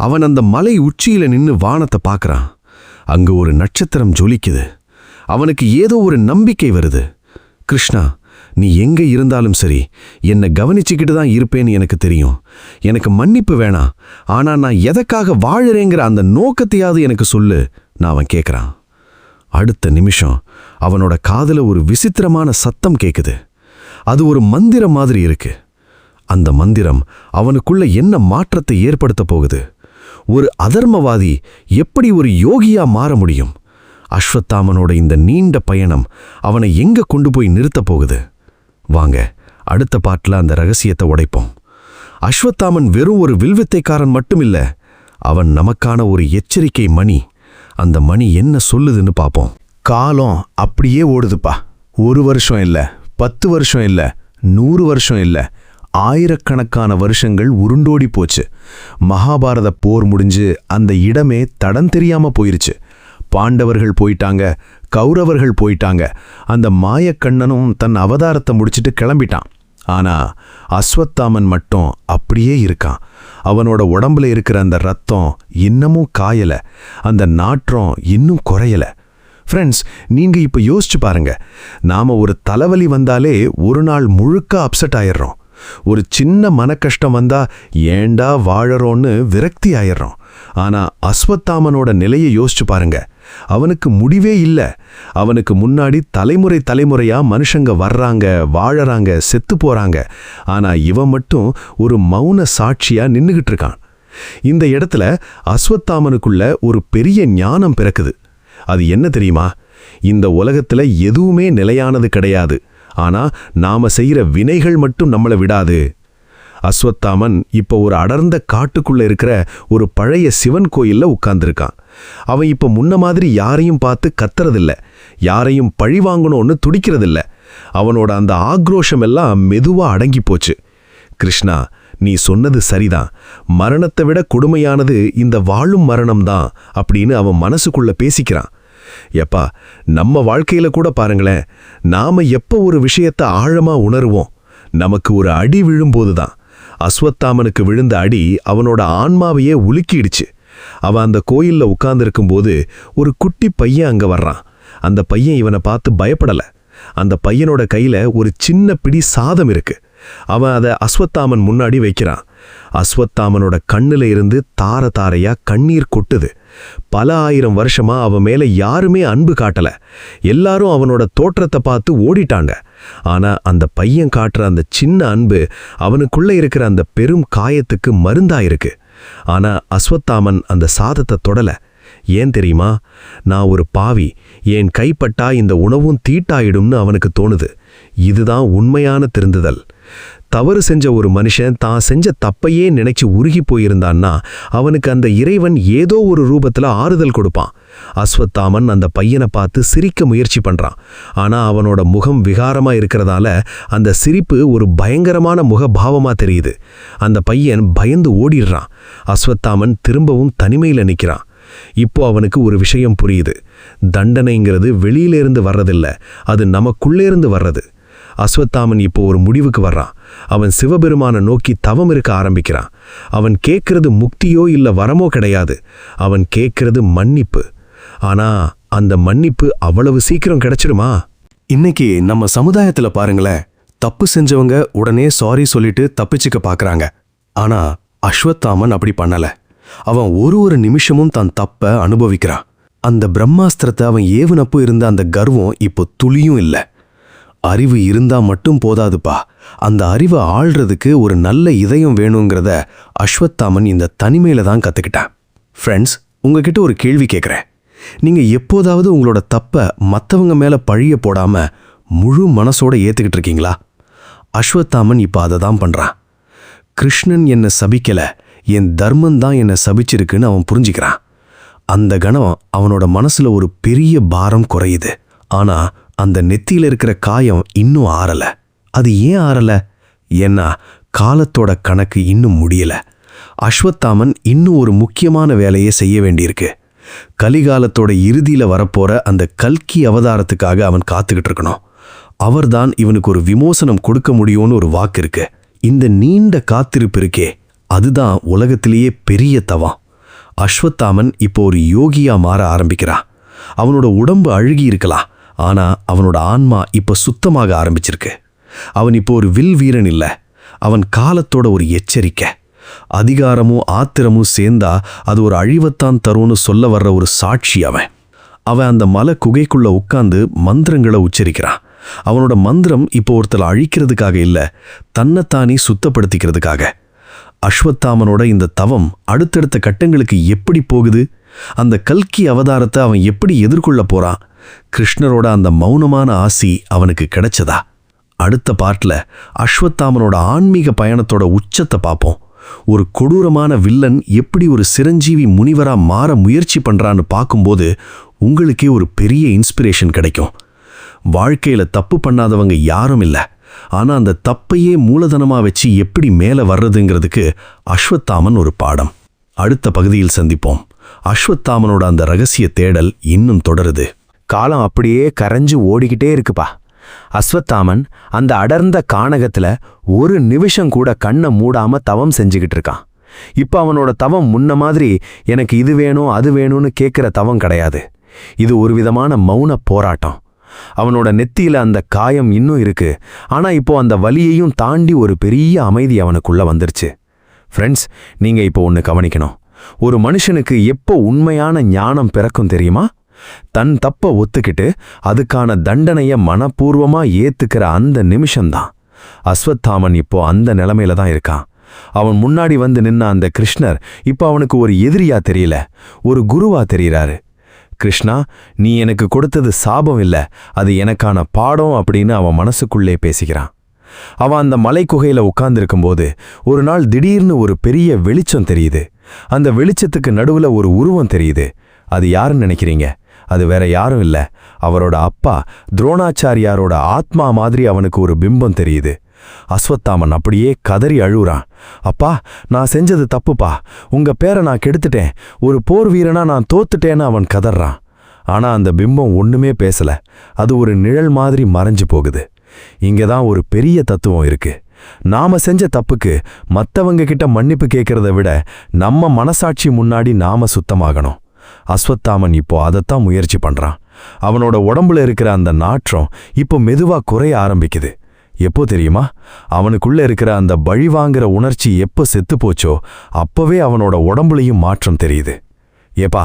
அவன் அந்த மலை உச்சியில நின்னு வானத்தை பார்க்கறான். அங்க ஒரு நட்சத்திரம் ஜொலிக்குது. அவனுக்கு ஏதோ ஒரு நம்பிக்கை வருது. கிருஷ்ணா, நீ எங்க இருந்தாலும் சரி, என்னை கவனிச்சுக்கிட்டு தான் இருப்பேன்னு எனக்கு தெரியும். எனக்கு மன்னிப்பு வேணாம், ஆனா நான் எதற்காக வாழறேங்கிற அந்த நோக்கத்தையாவது எனக்கு சொல்லு நான் அவன் கேட்கறான். அடுத்த நிமிஷம் அவனோட காதுல ஒரு விசித்திரமான சத்தம் கேக்குது. அது ஒரு மந்திரம் மாதிரி இருக்கு. அந்த மந்திரம் அவனுக்குள்ள என்ன மாற்றத்தை ஏற்படுத்த போகுது? ஒரு அதர்மவாதி எப்படி ஒரு யோகியா மாற முடியும்? அஸ்வத்தாமனோட இந்த நீண்ட பயணம் அவனை எங்க கொண்டு போய் நிறுத்த போகுது? வாங்க, அடுத்த பாட்டுல அந்த ரகசியத்தை உடைப்போம். அஸ்வத்தாமன் வெறும் ஒரு வில்வித்தைக்காரன் மட்டுமில்ல, அவன் நமக்கான ஒரு எச்சரிக்கை மணி. அந்த மணி என்ன சொல்லுதுன்னு பாப்போம். காலம் அப்படியே ஓடுதுப்பா. 1 வருஷம் இல்ல, 10 வருஷம் இல்ல, 100 வருஷம் இல்ல, ஆயிரக்கணக்கான வருஷங்கள் உருண்டோடி போச்சு. மகாபாரத போர் முடிஞ்சு அந்த இடமே தடம் தெரியாம போயிருச்சு. பாண்டவர்கள் போயிட்டாங்க, கௌரவர்கள் போயிட்டாங்க, அந்த மாயக்கண்ணனும் தன் அவதாரத்தை முடிச்சிட்டு கிளம்பிட்டான். ஆனா அஸ்வத்தாமன் மட்டும் அப்படியே இருக்கான். அவனோட உடம்புல இருக்கிற அந்த ரத்தம் இன்னமும் காயல, அந்த நாற்றம் இன்னும் குறையல. ஃப்ரெண்ட்ஸ், நீங்க இப்ப யோசிச்சு பாருங்க. நாம ஒரு தலைவலி வந்தாலே ஒரு நாள் முழுக்க அப்செட் ஆயிடுறோம். ஒரு சின்ன மனக்கஷ்டம் வந்தா ஏண்டா வாழறோன்னு விரக்தி ஆயிடுறோம். ஆனா அஸ்வத்தாமனோட நிலையை யோசிச்சு பாருங்க. அவனுக்கு முடிவே இல்லை. அவனுக்கு முன்னாடி தலைமுறை தலைமுறையா மனுஷங்க வர்றாங்க, வாழறாங்க, செத்து போறாங்க. ஆனா இவன் மட்டும் ஒரு மௌன சாட்சியா நின்னுகிட்டு இருக்கான். இந்த இடத்துல அஸ்வத்தாமனுக்குள்ள ஒரு பெரிய ஞானம் பிறக்குது. அது என்ன தெரியுமா? இந்த உலகத்துல எதுவுமே நிலையானது கிடையாது. ஆனா நாம செய்யற வினைகள் மட்டும் நம்மளை விடாது. அஸ்வத்தாமன் இப்போ ஒரு அடர்ந்த காட்டுக்குள்ள இருக்கிற ஒரு பழைய சிவன் கோயில்ல உட்கார்ந்துருக்கான். அவன் இப்ப முன்ன மாதிரி யாரையும் பார்த்து கத்துறதில்ல, யாரையும் பழி வாங்கணும்னு துடிக்கிறதில்ல. அவனோட அந்த ஆக்ரோஷம் எல்லாம் மெதுவா அடங்கி போச்சு. கிருஷ்ணா, நீ சொன்னது சரிதான். மரணத்தை விட கொடுமையானது இந்த வாழும் மரணம்தான் அப்படின்னு அவன் மனசுக்குள்ள பேசிக்கிறான். எப்பா, நம்ம வாழ்க்கையில கூட பாருங்களேன், நாம எப்ப ஒரு விஷயத்தை ஆழமா உணர்வோம், நமக்கு ஒரு அடி விழும்போதுதான். அஸ்வத்தாமனுக்கு விழுந்த அடி அவனோட ஆன்மாவையே உலுக்கிடுச்சு. அவன் அந்த கோயில்ல உட்கார்ந்திருக்கும்போது ஒரு குட்டி பையன் அங்க வர்றான். அந்த பையன் இவனை பார்த்து பயப்படல. அந்த பையனோட கையில ஒரு சின்ன பிடி சாதம் இருக்கு. அவன் அதை அஸ்வத்தாமன் முன்னாடி வைக்கிறான். அஸ்வத்தாமனோட கண்ணுல இருந்து தார தாரையா கண்ணீர் கொட்டுது. பல 1000 வருஷமா அவன் மேல யாருமே அன்பு காட்டல. எல்லாரும் அவனோட தோற்றத்தை பார்த்து ஓடிட்டாங்க. ஆனா அந்த பையன் காட்டுற அந்த சின்ன அன்பு அவனுக்குள்ள இருக்கிற அந்த பெரும் காயத்துக்கு மருந்தாயிருக்கு. ஆனா அஸ்வத்தாமன் அந்த சாதத்தை தொடல. ஏன் தெரியுமா? நான் ஒரு பாவி, என் கைப்பட்டா இந்த உணவும் தீட்டாயிடும்னு அவனுக்கு தோணுது. இதுதான் உண்மையான திருந்துதல். தவறு செஞ்ச ஒரு மனுஷன் தான் செஞ்ச தப்பையே நினைச்சு உருகி போயிருந்தான்னா அவனுக்கு அந்த இறைவன் ஏதோ ஒரு ரூபத்துல ஆறுதல் கொடுப்பான். அஸ்வத்தாமன் அந்த பையனை பார்த்து சிரிக்க முயற்சி பண்றான். ஆனா அவனோட முகம் விகாரமா இருக்கிறதால அந்த சிரிப்பு ஒரு பயங்கரமான முகபாவமா தெரியுது. அந்த பையன் பயந்து ஓடிடுறான். அஸ்வத்தாமன் திரும்பவும் தனிமையில நிக்கிறான். இப்போ அவனுக்கு ஒரு விஷயம் புரியுது. தண்டனைங்கிறது வெளியிலிருந்து வர்றதில்ல, அது நமக்குள்ளேருந்து வர்றது. அஸ்வத்தாமன் இப்போ ஒரு முடிவுக்கு வர்றான். அவன் சிவபெருமானை நோக்கி தவம் இருக்க ஆரம்பிக்கிறான். அவன் கேட்கறது முக்தியோ இல்ல வரமோ கிடையாது. அவன் கேட்கறது மன்னிப்பு. ஆனா அந்த மன்னிப்பு அவ்வளவு சீக்கிரம் கிடைச்சிடுமா? இன்னைக்கு நம்ம சமுதாயத்துல பாருங்களேன், தப்பு செஞ்சவங்க உடனே சாரி சொல்லிட்டு தப்பிச்சுக்க பாக்குறாங்க. ஆனா அஸ்வத்தாமன் அப்படி பண்ணல. அவன் ஒரு நிமிஷமும் தன் தப்ப அனுபவிக்கிறான். அந்த பிரம்மாஸ்திரத்தை அவன் ஏவுனப்போ இருந்த அந்த கர்வம் இப்போ துளியும் இல்லை. அறிவு இருந்தா மட்டும் போதாதுப்பா, அந்த அறிவை ஆள்றதுக்கு ஒரு நல்ல இதயம் வேணுங்கிறத அஸ்வத்தாமன் இந்த தனிமையில தான் கத்துக்கிட்டான். ஃப்ரெண்ட்ஸ், உங்ககிட்ட ஒரு கேள்வி கேட்குறேன். நீங்க எப்போதாவது உங்களோட தப்ப மற்றவங்க மேல பழிய போடாம முழு மனசோட ஏத்துக்கிட்டு இருக்கீங்களா? அஸ்வத்தாமன் இப்போ அதை தான் பண்றான். கிருஷ்ணன் என்னை சபிக்கல, என் தர்மந்தான் என்னை சபிச்சிருக்குன்னு அவன் புரிஞ்சுக்கிறான். அந்த கணம் அவனோட மனசுல ஒரு பெரிய பாரம் குறையுது. ஆனா அந்த நெத்தியில இருக்கிற காயம் இன்னும் ஆறல. அது ஏன் ஆறல? ஏன்னா காலத்தோட கணக்கு இன்னும் முடியல. அஸ்வத்தாமன் இன்னும் ஒரு முக்கியமான வேலையை செய்ய வேண்டியிருக்கு. கலிகாலத்தோட இறுதியில வரப்போற அந்த கல்கி அவதாரத்துக்காக அவன் காத்துக்கிட்டு இருக்கணும். அவர்தான் இவனுக்கு ஒரு விமோசனம் கொடுக்க முடியும்னு ஒரு வாக்கு இருக்கு. இந்த நீண்ட காத்திருப்பு இருக்கே, அதுதான் உலகத்திலேயே பெரிய தவம். அஸ்வத்தாமன் இப்போ ஒரு யோகியா மாற ஆரம்பிக்கிறான். அவனோட உடம்பு அழுகி இருக்கலாம், ஆனா அவனோட ஆன்மா இப்ப சுத்தமாக ஆரம்பிச்சிருக்கு. அவன் இப்போ ஒரு வில் வீரன் இல்ல, அவன் காலத்தோட ஒரு எச்சரிக்கை. அதிகாரமும் ஆத்திரமும் சேர்ந்தா அது ஒரு அழிவத்தான் தரும்னு சொல்ல வர்ற ஒரு சாட்சி அவன். அவன் அந்த மலை குகைக்குள்ள உட்கார்ந்து மந்திரங்களை உச்சரிக்கிறான். அவனோட மந்திரம் இப்போ ஒருத்தரை அழிக்கிறதுக்காக இல்ல, தன்னைத்தானே சுத்தப்படுத்திக்கிறதுக்காக. அஸ்வத்தாமனோட இந்த தவம் அடுத்தடுத்த கட்டங்களுக்கு எப்படி போகுது? அந்த கல்கி அவதாரத்தை அவன் எப்படி எதிர்கொள்ள போறான்? கிருஷ்ணரோட அந்த மௌனமான ஆசி அவனுக்கு கிடைச்சதா? அடுத்த பார்ட்ல அஸ்வத்தாமனோட ஆன்மீக பயணத்தோட உச்சத்தை பார்ப்போம். ஒரு கொடூரமான வில்லன் எப்படி ஒரு சிரஞ்சீவி முனிவரா மாற முயற்சி பண்றான்னு பார்க்கும்போது உங்களுக்கே ஒரு பெரிய இன்ஸ்பிரேஷன் கிடைக்கும். வாழ்க்கையில தப்பு பண்ணாதவங்க யாரும் இல்லை, ஆனா அந்த தப்பையே மூலதனமா வச்சு எப்படி மேல வர்றதுங்கிறதுக்கு அஸ்வத்தாமன் ஒரு பாடம். அடுத்த பகுதியில் சந்திப்போம். அஸ்வத்தாமனோட அந்த ரகசிய தேடல் இன்னும் தொடருது. காலம் அப்படியே கரைஞ்சு ஓடிக்கிட்டே இருக்குப்பா. அஸ்வத்தாமன் அந்த அடர்ந்த கானகத்துல ஒரு நிமிஷம் கூட கண்ணை மூடாம தவம் செஞ்சுக்கிட்டு இருக்கான். இப்ப அவனோட தவம் முன்ன மாதிரி எனக்கு இது வேணும் அது வேணும்னு கேட்கிற தவம் கிடையாது. இது ஒரு விதமான மௌன போராட்டம். அவனோட நெத்தியில அந்த காயம் இன்னும் இருக்கு. ஆனா இப்போ அந்த வலியையும் தாண்டி ஒரு பெரிய அமைதி அவனுக்குள்ள வந்துருச்சு. ஃப்ரெண்ட்ஸ், நீங்க இப்போ ஒன்று கவனிக்கணும். ஒரு மனுஷனுக்கு எப்போ உண்மையான ஞானம் பிறக்கும் தெரியுமா? தன் தப்ப ஒத்துக்கிட்டு அதுக்கான தண்டனைய மனப்பூர்வமா ஏத்துக்கிற அந்த நிமிஷம்தான். அஸ்வத்தாமன் இப்போ அந்த நிலைமையில தான் இருக்கான். அவன் முன்னாடி வந்து நின்ன அந்த கிருஷ்ணர் இப்போ அவனுக்கு ஒரு எதிரியா தெரியல, ஒரு குருவா தெரியறாரு. கிருஷ்ணா, நீ எனக்கு கொடுத்தது சாபம் இல்ல, அது எனக்கான பாடம் அப்படின்னு அவன் மனசுக்குள்ளே பேசிக்கிறான். அவன் அந்த மலை குகையில உட்கார்ந்திருக்கும்போது ஒரு நாள் திடீர்னு ஒரு பெரிய வெளிச்சம் தெரியுது. அந்த வெளிச்சத்துக்கு நடுவுல ஒரு உருவம் தெரியுது. அது யாருன்னு நினைக்கிறீங்க? அது வேற யாரும் இல்ல, அவரோட அப்பா துரோணாச்சாரியாரோட ஆத்மா மாதிரி அவனுக்கு ஒரு பிம்பம் தெரியுது. அஸ்வத்தாமன் அப்படியே கதறி அழுறான். அப்பா, நான் செஞ்சது தப்புப்பா, உங்க பேரை நான் கெடுத்துட்டேன், ஒரு போர் வீரனா நான் தோத்துட்டேன்னு அவன் கதறான். ஆனா அந்த பிம்பம் ஒண்ணுமே பேசல. அது ஒரு நிழல் மாதிரி மறைஞ்சு போகுது. இங்கதான் ஒரு பெரிய தத்துவம் இருக்கு. நாம செஞ்ச தப்புக்கு மத்தவங்க கிட்ட மன்னிப்பு கேட்கறத விட நம்ம மனசாட்சி முன்னாடி நாம சுத்தமாகணும். அஸ்வத்தாமன் இப்போ அதைத்தான் முயற்சி பண்றான். அவனோட உடம்புல இருக்கிற அந்த நாற்றம் இப்போ மெதுவா குறைய ஆரம்பிக்குது. எப்போ தெரியுமா? அவனுக்குள்ள இருக்கிற அந்த பழிவாங்கிற உணர்ச்சி எப்போ செத்து போச்சோ அப்பவே அவனோட உடம்புலையும் மாற்றம் தெரியுது. ஏப்பா,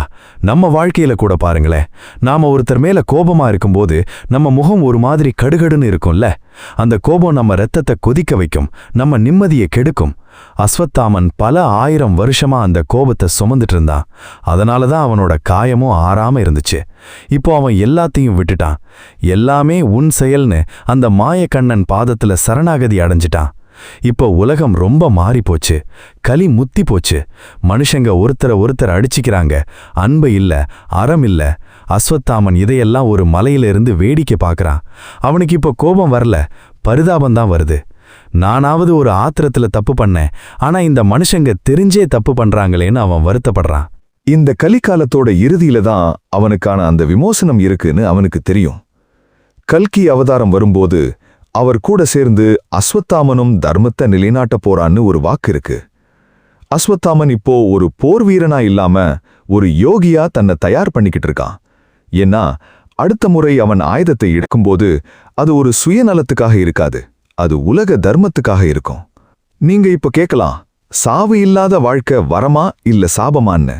நம்ம வாழ்க்கையில கூட பாருங்களேன், நாம ஒருத்தர் மேல கோபமா இருக்கும்போது நம்ம முகம் ஒரு மாதிரி கடுகடுன்னு இருக்கும்ல. அந்த கோபம் நம்ம ரத்தத்தை கொதிக்க வைக்கும், நம்ம நிம்மதியை கெடுக்கும். அஸ்வத்தாமன் பல 1000 வருஷமா அந்த கோபத்தை சுமந்துட்டு இருந்தான். அதனாலதான் அவனோட காயமும் ஆறாம இருந்துச்சு. இப்போ அவன் எல்லாத்தையும் விட்டுட்டான். எல்லாமே உன் செயல்னு அந்த மாயக்கண்ணன் பாதத்துல சரணாகதி அடைஞ்சிட்டான். இப்போ உலகம் ரொம்ப மாறி போச்சு, கலி முத்தி போச்சு. மனுஷங்க ஒருத்தரை அடிச்சிக்கிறாங்க, அன்பு இல்ல, அறம் இல்ல. அஸ்வத்தாமன் இதையெல்லாம் ஒரு மலையிலிருந்து வேடிக்கை பார்க்கறான். அவனுக்கு இப்போ கோபம் வரல, பரிதாபம்தான் வருது. நானாவது ஒரு ஆத்திரத்துல தப்பு பண்ணேன், ஆனா இந்த மனுஷங்க தெரிஞ்சே தப்பு பண்றாங்களேன்னு அவன் வருத்தப்படுறான். இந்த கலிக்காலத்தோட இறுதியில தான் அவனுக்கான அந்த விமோசனம் இருக்குன்னு அவனுக்கு தெரியும். கல்கி அவதாரம் வரும்போது அவர் கூட சேர்ந்து அஸ்வத்தாமனும் தர்மத்தை நிலைநாட்ட போறான்னு ஒரு வாக்கு இருக்கு. அஸ்வத்தாமன் இப்போ ஒரு போர் வீரனா இல்லாம ஒரு யோகியா தன்னை தயார் பண்ணிக்கிட்டு இருக்கான். ஏன்னா அடுத்த முறை அவன் ஆயுதத்தை எடுக்கும்போது அது ஒரு சுயநலத்துக்காக இருக்காது, அது உலக தர்மத்துக்காக இருக்கும். நீங்க இப்ப கேட்கலாம், சாவு இல்லாத வாழ்க்கை வரமா இல்ல சாபமான்னு.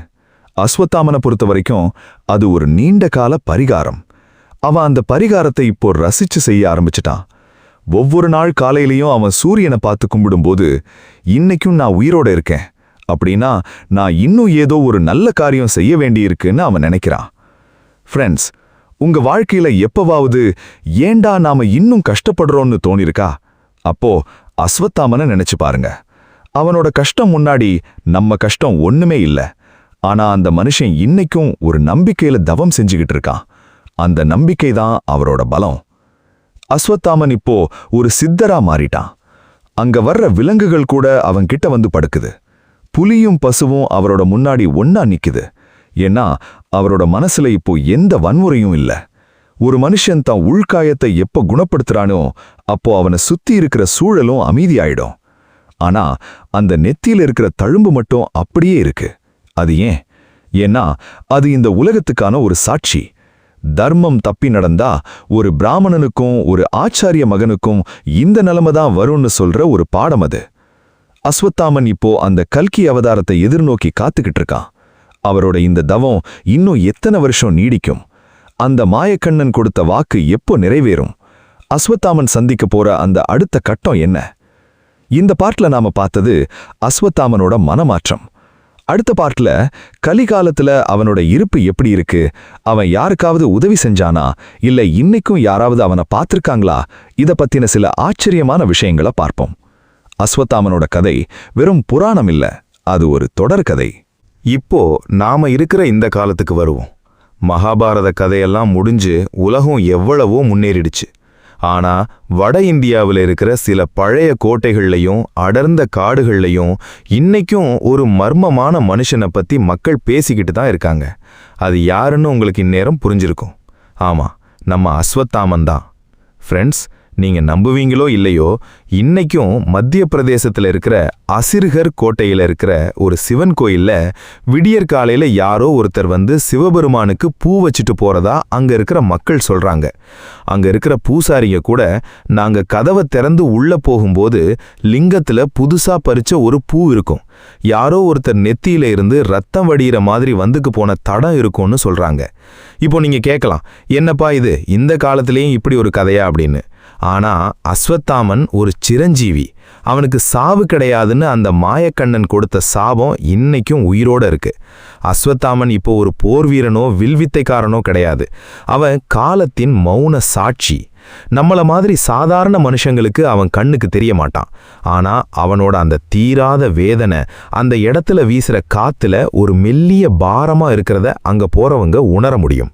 அஸ்வத்தாமனை பொறுத்த வரைக்கும் அது ஒரு நீண்ட கால பரிகாரம். அவன் அந்த பரிகாரத்தை இப்போ ரசிச்சு செய்ய ஆரம்பிச்சிட்டான். ஒவ்வொரு நாள் காலையிலையும் அவன் சூரியனை பார்த்து கும்பிடும்போது, இன்னைக்கும் நான் உயிரோட இருக்கேன் அப்படின்னா நான் இன்னும் ஏதோ ஒரு நல்ல காரியம் செய்ய வேண்டியிருக்குன்னு அவன் நினைக்கிறான். ஃப்ரெண்ட்ஸ், உங்க வாழ்க்கையில எப்பவாவது ஏண்டா நாம இன்னும் கஷ்டப்படுறோம்னு தோணிருக்கா? அப்போ அஸ்வத்தாமனை நினைச்சு பாருங்க. அவனோட கஷ்டம் முன்னாடி நம்ம கஷ்டம் ஒண்ணுமே இல்ல. ஆனா அந்த மனுஷன் இன்னைக்கும் ஒரு நம்பிக்கையில தவம் செஞ்சுக்கிட்டு இருக்கான். அந்த நம்பிக்கை தான் அவரோட பலம். அஸ்வத்தாமன் இப்போ ஒரு சித்தரா மாறிட்டான். அங்க வர்ற விலங்குகள் கூட அவன் கிட்ட வந்து படுக்குது. புலியும் பசுவும் அவரோட முன்னாடி ஒன்னா நிக்குது. ஏன்னா அவரோட மனசுல இப்போ எந்த வன்முறையும் இல்ல. ஒரு மனுஷன் தான் உள்காயத்தை எப்ப குணப்படுத்துறானோ அப்போ அவனை சுத்தி இருக்கிற சூழலும் அமைதியாயிடும். ஆனா அந்த நெத்தியில இருக்கிற தழும்பு மட்டும் அப்படியே இருக்கு. அது ஏன்? ஏன்னா அது இந்த உலகத்துக்கான ஒரு சாட்சி. தர்மம் தப்பி நடந்தா ஒரு பிராமணனுக்கும் ஒரு ஆச்சாரிய மகனுக்கும் இந்த நிலைமை தான் வரும்னு சொல்ற ஒரு பாடம் அது. அஸ்வத்தாமன் இப்போ அந்த கல்கி அவதாரத்தை எதிர்நோக்கி காத்துக்கிட்டு இருக்கான். அவரோட இந்த தவம் இன்னும் எத்தனை வருஷம் நீடிக்கும்? அந்த மாயக்கண்ணன் கொடுத்த வாக்கு எப்போ நிறைவேறும்? அஸ்வத்தாமன் சந்திக்க போற அந்த அடுத்த கட்டம் என்ன? இந்த பாட்டுல நாம பார்த்தது அஸ்வத்தாமனோட மனமாற்றம். அடுத்த பாட்டுல கலிகாலத்துல அவனோட இருப்பு எப்படி இருக்கு? அவன் யாருக்காவது உதவி செஞ்சானா, இல்ல இன்னைக்கும் யாராவது அவனை பார்த்திருக்காங்களா? இத பத்தின சில ஆச்சரியமான விஷயங்களை பார்ப்போம். அஸ்வத்தாமனோட கதை வெறும் புராணம் இல்ல, அது ஒரு தொடர்கதை. இப்போ நாம இருக்கிற இந்த காலத்துக்கு வருவோம். மகாபாரத கதையெல்லாம் முடிஞ்சு உலகம் எவ்வளவோ முன்னேறிடுச்சு. ஆனா வட இந்தியாவில் இருக்கிற சில பழைய கோட்டைகள்லையும் அடர்ந்த காடுகள்லையும் இன்னைக்கும் ஒரு மர்மமான மனுஷனை பத்தி மக்கள் பேசிக்கிட்டு தான் இருக்காங்க. அது யாருன்னு உங்களுக்கு இந்நேரம் புரிஞ்சிருக்கும். ஆமா, நம்ம அஸ்வத்தாமன் தான். ஃப்ரெண்ட்ஸ், நீங்க நம்புவீங்களோ இல்லையோ, இன்னைக்கும் மத்திய பிரதேசத்துல இருக்கிற அசிர்கர் கோட்டையில இருக்கிற ஒரு சிவன் கோயில்ல விடியற் காலையில யாரோ ஒருத்தர் வந்து சிவபெருமானுக்கு பூ வச்சுட்டு போறதா அங்க இருக்கிற மக்கள் சொல்றாங்க. அங்க இருக்கிற பூசாரிங்க கூட நாங்க கதவை திறந்து உள்ள போகும்போது லிங்கத்துல புதுசா பறிச்ச ஒரு பூ இருக்கும், யாரோ ஒருத்தர் நெத்தியில இருந்து ரத்தம் வடிகிற மாதிரி வந்துக்கு போன தடம் இருக்கும்னு சொல்றாங்க. இப்போ நீங்க கேட்கலாம், என்னப்பா இது இந்த காலத்திலேயும் இப்படி ஒரு கதையா அப்படின்னு. ஆனா அஸ்வத்தாமன் ஒரு சிரஞ்சீவி, அவனுக்கு சாவு கிடையாதுன்னு அந்த மாயக்கண்ணன் கொடுத்த சாபம் இன்னைக்கும் உயிரோட இருக்கு. அஸ்வத்தாமன் இப்போ ஒரு போர் வீரனோ வில்வித்தைக்காரனோ கிடையாது, அவன் காலத்தின் மௌன சாட்சி. நம்மள மாதிரி சாதாரண மனுஷங்களுக்கு அவன் கண்ணுக்கு தெரிய மாட்டான். ஆனா அவனோட அந்த தீராத வேதனை அந்த இடத்துல வீசுற காத்துல ஒரு மெல்லிய பாரமா இருக்கிறத அங்க போறவங்க உணர முடியும்.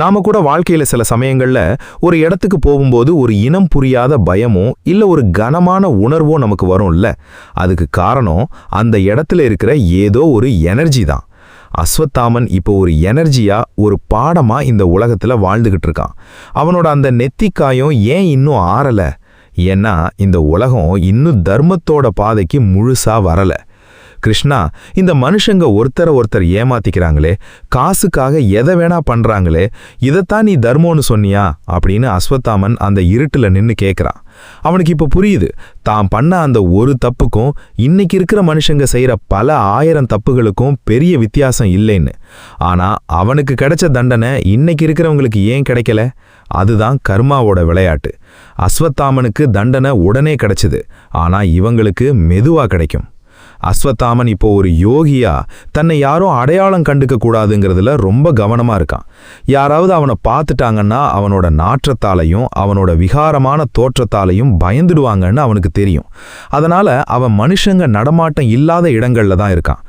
நாம கூட வாழ்க்கையில சில சமயங்கள்ல ஒரு இடத்துக்கு போகும்போது ஒரு இனம் புரியாத பயமோ இல்ல ஒரு கனமான உணர்வோ நமக்கு வரும்ல. அதுக்கு காரணம் அந்த இடத்துல இருக்கிற ஏதோ ஒரு எனர்ஜி தான். அஸ்வத்தாமன் இப்போ ஒரு எனர்ஜியா, ஒரு பாடமா இந்த உலகத்துல வாழ்ந்துகிட்டு இருக்கான். அவனோட அந்த நெத்திக்காயம் ஏன் இன்னும் ஆறல? ஏன்னா இந்த உலகம் இன்னும் தர்மத்தோட பாதைக்கு முழுசா வரல. கிருஷ்ணா, இந்த மனுஷங்க ஒருத்தரை ஏமாத்திக்கிறாங்களே, காசுக்காக எதை வேணா பண்றாங்களே, இதைத்தான் நீ தர்மம்னு சொன்னியா அப்படின்னு அஸ்வத்தாமன் அந்த இருட்டுல நின்னு கேட்கறான். அவனுக்கு இப்ப புரியுது, தான் பண்ண அந்த ஒரு தப்புக்கும் இன்னைக்கு இருக்கிற மனுஷங்க செய்யற பல 1000 தப்புகளுக்கும் பெரிய வித்தியாசம் இல்லைன்னு. ஆனா அவனுக்கு கிடைச்ச தண்டனை இன்னைக்கு இருக்கிறவங்களுக்கு ஏன் கிடைக்கல? அதுதான் கர்மாவோட விளையாட்டு. அஸ்வத்தாமனுக்கு தண்டனை உடனே கிடைச்சது, ஆனா இவங்களுக்கு மெதுவா கிடைக்கும். அஸ்வத்தாமன் இப்போ ஒரு யோகியா தன்னை யாரும் அடையாளம் கண்டுக்க கூடாதுங்கிறதுல ரொம்ப கவனமா இருக்கான். யாராவது அவனை பார்த்துட்டாங்கன்னா அவனோட நாற்றத்தாலையும் அவனோட விகாரமான தோற்றத்தாலையும் பயந்துடுவாங்கன்னு அவனுக்கு தெரியும். அதனால அவன் மனுஷங்க நடமாட்டம் இல்லாத இடங்கள்ல தான் இருக்கான்.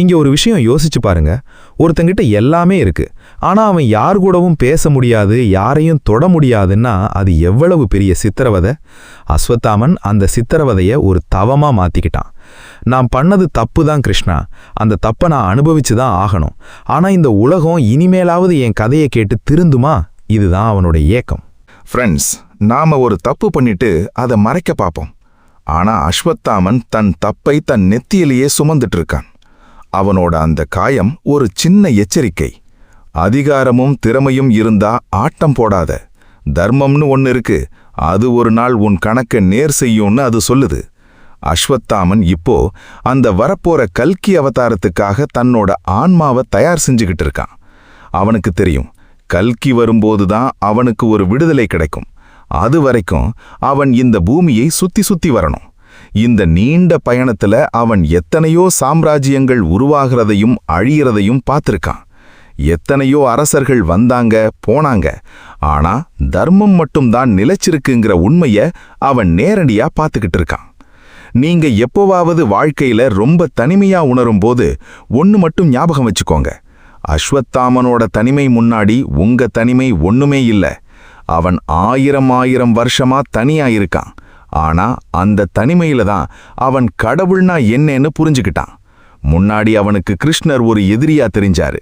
இங்க ஒரு விஷயம் யோசிச்சு பாருங்க, ஒருத்தங்கிட்ட எல்லாமே இருக்கு, ஆனா அவன் யார் கூடவும் பேச முடியாது, யாரையும் தொட முடியாதுன்னா அது எவ்வளவு பெரிய சித்திரவதை. அஸ்வத்தாமன் அந்த சித்திரவதைய ஒரு தவமா மாத்திக்கிட்டான். நான் பண்ணது தப்பு தான் கிருஷ்ணா, அந்த தப்பை நான் அனுபவிச்சு தான் ஆகணும். ஆனா இந்த உலகம் இனிமேலாவது என் கதையை கேட்டு திருந்துமா? இதுதான் அவனோட ஏக்கம். ஃப்ரெண்ட்ஸ், நாம ஒரு தப்பு பண்ணிட்டு அதை மறைக்க பார்ப்போம். ஆனா அஸ்வத்தாமன் தன் தப்பை தன் நெத்தியிலேயே சுமந்துட்டு இருக்கான். அவனோட அந்த காயம் ஒரு சின்ன எச்சரிக்கை. அதிகாரமும் திறமையும் இருந்தா ஆட்டம் போடாத, தர்மம்னு ஒன்னு இருக்கு, அது ஒரு நாள் உன் கணக்க நேர் செய்யும்னு அது சொல்லுது. அஸ்வத்தாமன் இப்போ அந்த வரப்போற கல்கி அவதாரத்துக்காக தன்னோட ஆன்மாவை தயார் செஞ்சுக்கிட்டு இருக்கான். அவனுக்கு தெரியும், கல்கி வரும்போதுதான் அவனுக்கு ஒரு விடுதலை கிடைக்கும். அது வரைக்கும் அவன் இந்த பூமியை சுத்தி சுத்தி வரணும். இந்த நீண்ட பயணத்துல அவன் எத்தனையோ சாம்ராஜ்யங்கள் உருவாகிறதையும் அழியறதையும் பார்த்திருக்கான். எத்தனையோ அரசர்கள் வந்தாங்க போனாங்க, ஆனா தர்மம் மட்டும்தான் நிலைச்சிருக்குங்கிற உண்மைய அவன் நேரடியா பார்த்துக்கிட்டு இருக்கான். நீங்க எப்போவாவது வாழ்க்கையில ரொம்ப தனிமையா உணரும்போது ஒன்னு மட்டும் ஞாபகம் வச்சுக்கோங்க, அஸ்வத்தாமனோட தனிமை முன்னாடி உங்க தனிமை ஒண்ணுமே இல்ல. அவன் 1000 வருஷமா தனியா இருக்கான். ஆனா அந்த தனிமையில தான் அவன் கடவுள்னா என்னன்னு புரிஞ்சுக்கிட்டான். முன்னாடி அவனுக்கு கிருஷ்ணர் ஒரு எதிரியா தெரிஞ்சாரு,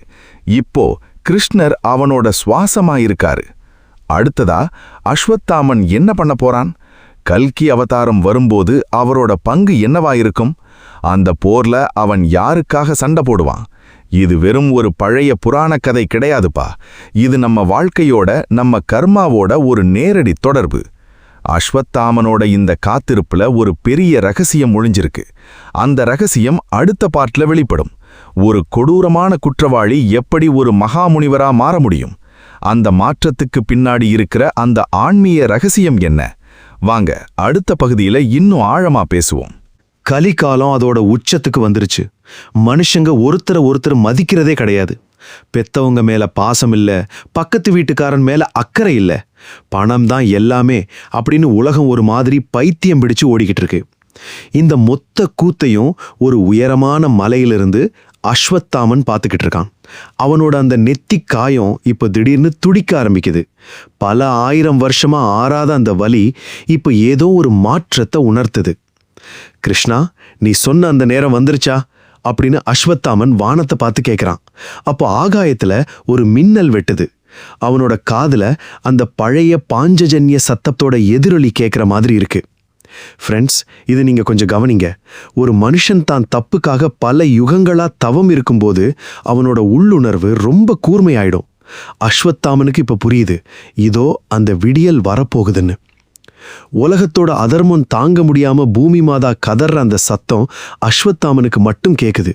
இப்போ கிருஷ்ணர் அவனோட சுவாசமா இருக்காரு. அடுத்ததா அஸ்வத்தாமன் என்ன பண்ண போறான்? கல்கி அவதாரம் வரும்போது அவரோட பங்கு என்னவா இருக்கும்? அந்த போர்ல அவன் யாருக்காக சண்டை போடுவான்? இது வெறும் ஒரு பழைய புராண கதை கிடையாதுப்பா. இது நம்ம வாழ்க்கையோட, நம்ம கர்மாவோட ஒரு நேரடி தொடர்பு. அஸ்வத்தாமனோட இந்த காத்திருப்புல ஒரு பெரிய ரகசியம் ஒளிஞ்சிருக்கு. அந்த ரகசியம் அடுத்த பாட்டுல வெளிப்படும். ஒரு கொடூரமான குற்றவாளி எப்படி ஒரு மகாமுனிவரா மாற முடியும்? அந்த மாற்றத்துக்கு பின்னாடி இருக்கிற அந்த ஆன்மீக ரகசியம் என்ன? வாங்க அடுத்த பகுதியில இன்னும் ஆழமா பேசுவோம். கலிகாலம் அதோட உச்சத்துக்கு வந்துருச்சு. மனுஷங்க ஒருத்தர் மதிக்கிறதே கிடையாது. பெத்தவங்க மேல பாசம் இல்ல, பக்கத்து வீட்டுக்காரன் மேல அக்கறை இல்ல, பணம் தான் எல்லாமே அப்படின்னு உலகம் ஒரு மாதிரி பைத்தியம் பிடிச்சு ஓடிக்கிட்டு இருக்கு. இந்த மொத்த கூத்தையும் ஒரு உயரமான மலையிலிருந்து அஸ்வத்தாமன் பார்த்துக்கிட்டு இருக்கான். அவனோட அந்த நெத்தி காயம் இப்போ திடீர்னு துடிக்க ஆரம்பிக்குது. பல 1000 வருஷமா ஆறாத அந்த வலி இப்போ ஏதோ ஒரு மாற்றத்தை உணர்த்துது. கிருஷ்ணா, நீ சொன்ன அந்த நேரம் வந்துருச்சா அப்படின்னு அஸ்வத்தாமன் வானத்தை பார்த்து கேட்குறான். அப்போ ஆகாயத்துல ஒரு மின்னல் வெட்டுது. அவனோட காதுல அந்த பழைய பாஞ்சஜன்ய சத்தத்தோட எதிரொலி கேட்குற மாதிரி இருக்கு. ஃப்ரெண்ட்ஸ், இது நீங்க கொஞ்சம் கவனிங்க. ஒரு மனுஷன் தான் தப்புக்காக பல யுகங்களா தவம் இருக்கும்போது அவனோட உள்ளுணர்வு ரொம்ப கூர்மையாயிடும். அஸ்வத்தாமனுக்கு இப்ப புரியுது, இதோ அந்த விடியல் வரப்போகுதுன்னு. உலகத்தோட அதர்மம் தாங்க முடியாம பூமி மாதா கதற அந்த சத்தம் அஸ்வத்தாமனுக்கு மட்டும் கேக்குது.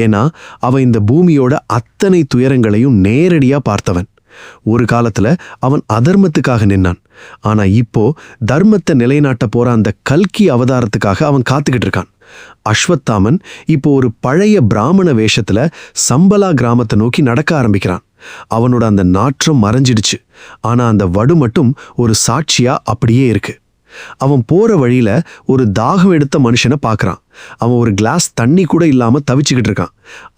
ஏன்னா அவன் இந்த பூமியோட அத்தனை துயரங்களையும் நேரடியா பார்த்தவன். ஒரு காலத்துல அவன் அதர்மத்துக்காக நின்னான். ஆனா இப்போ தர்மத்தை நிலைநாட்ட போற அந்த கல்கி அவதாரத்துக்காக அவன் காத்துக்கிட்டு இருக்கான். அஸ்வத்தாமன் இப்போ ஒரு பழைய பிராமண வேஷத்துல சம்பலா கிராமத்தை நோக்கி நடக்க ஆரம்பிக்கிறான். அவனோட அந்த நாற்றம் மறைஞ்சிடுச்சு. ஆனா அந்த வடு மட்டும் ஒரு சாட்சியா அப்படியே இருக்கு. அவன் போற வழியில ஒரு தாகம் எடுத்த மனுஷனை பார்க்கறான். அவன் ஒரு கிளாஸ் தண்ணி கூட இல்லாம தவிச்சுக்கிட்டு இருக்கான்.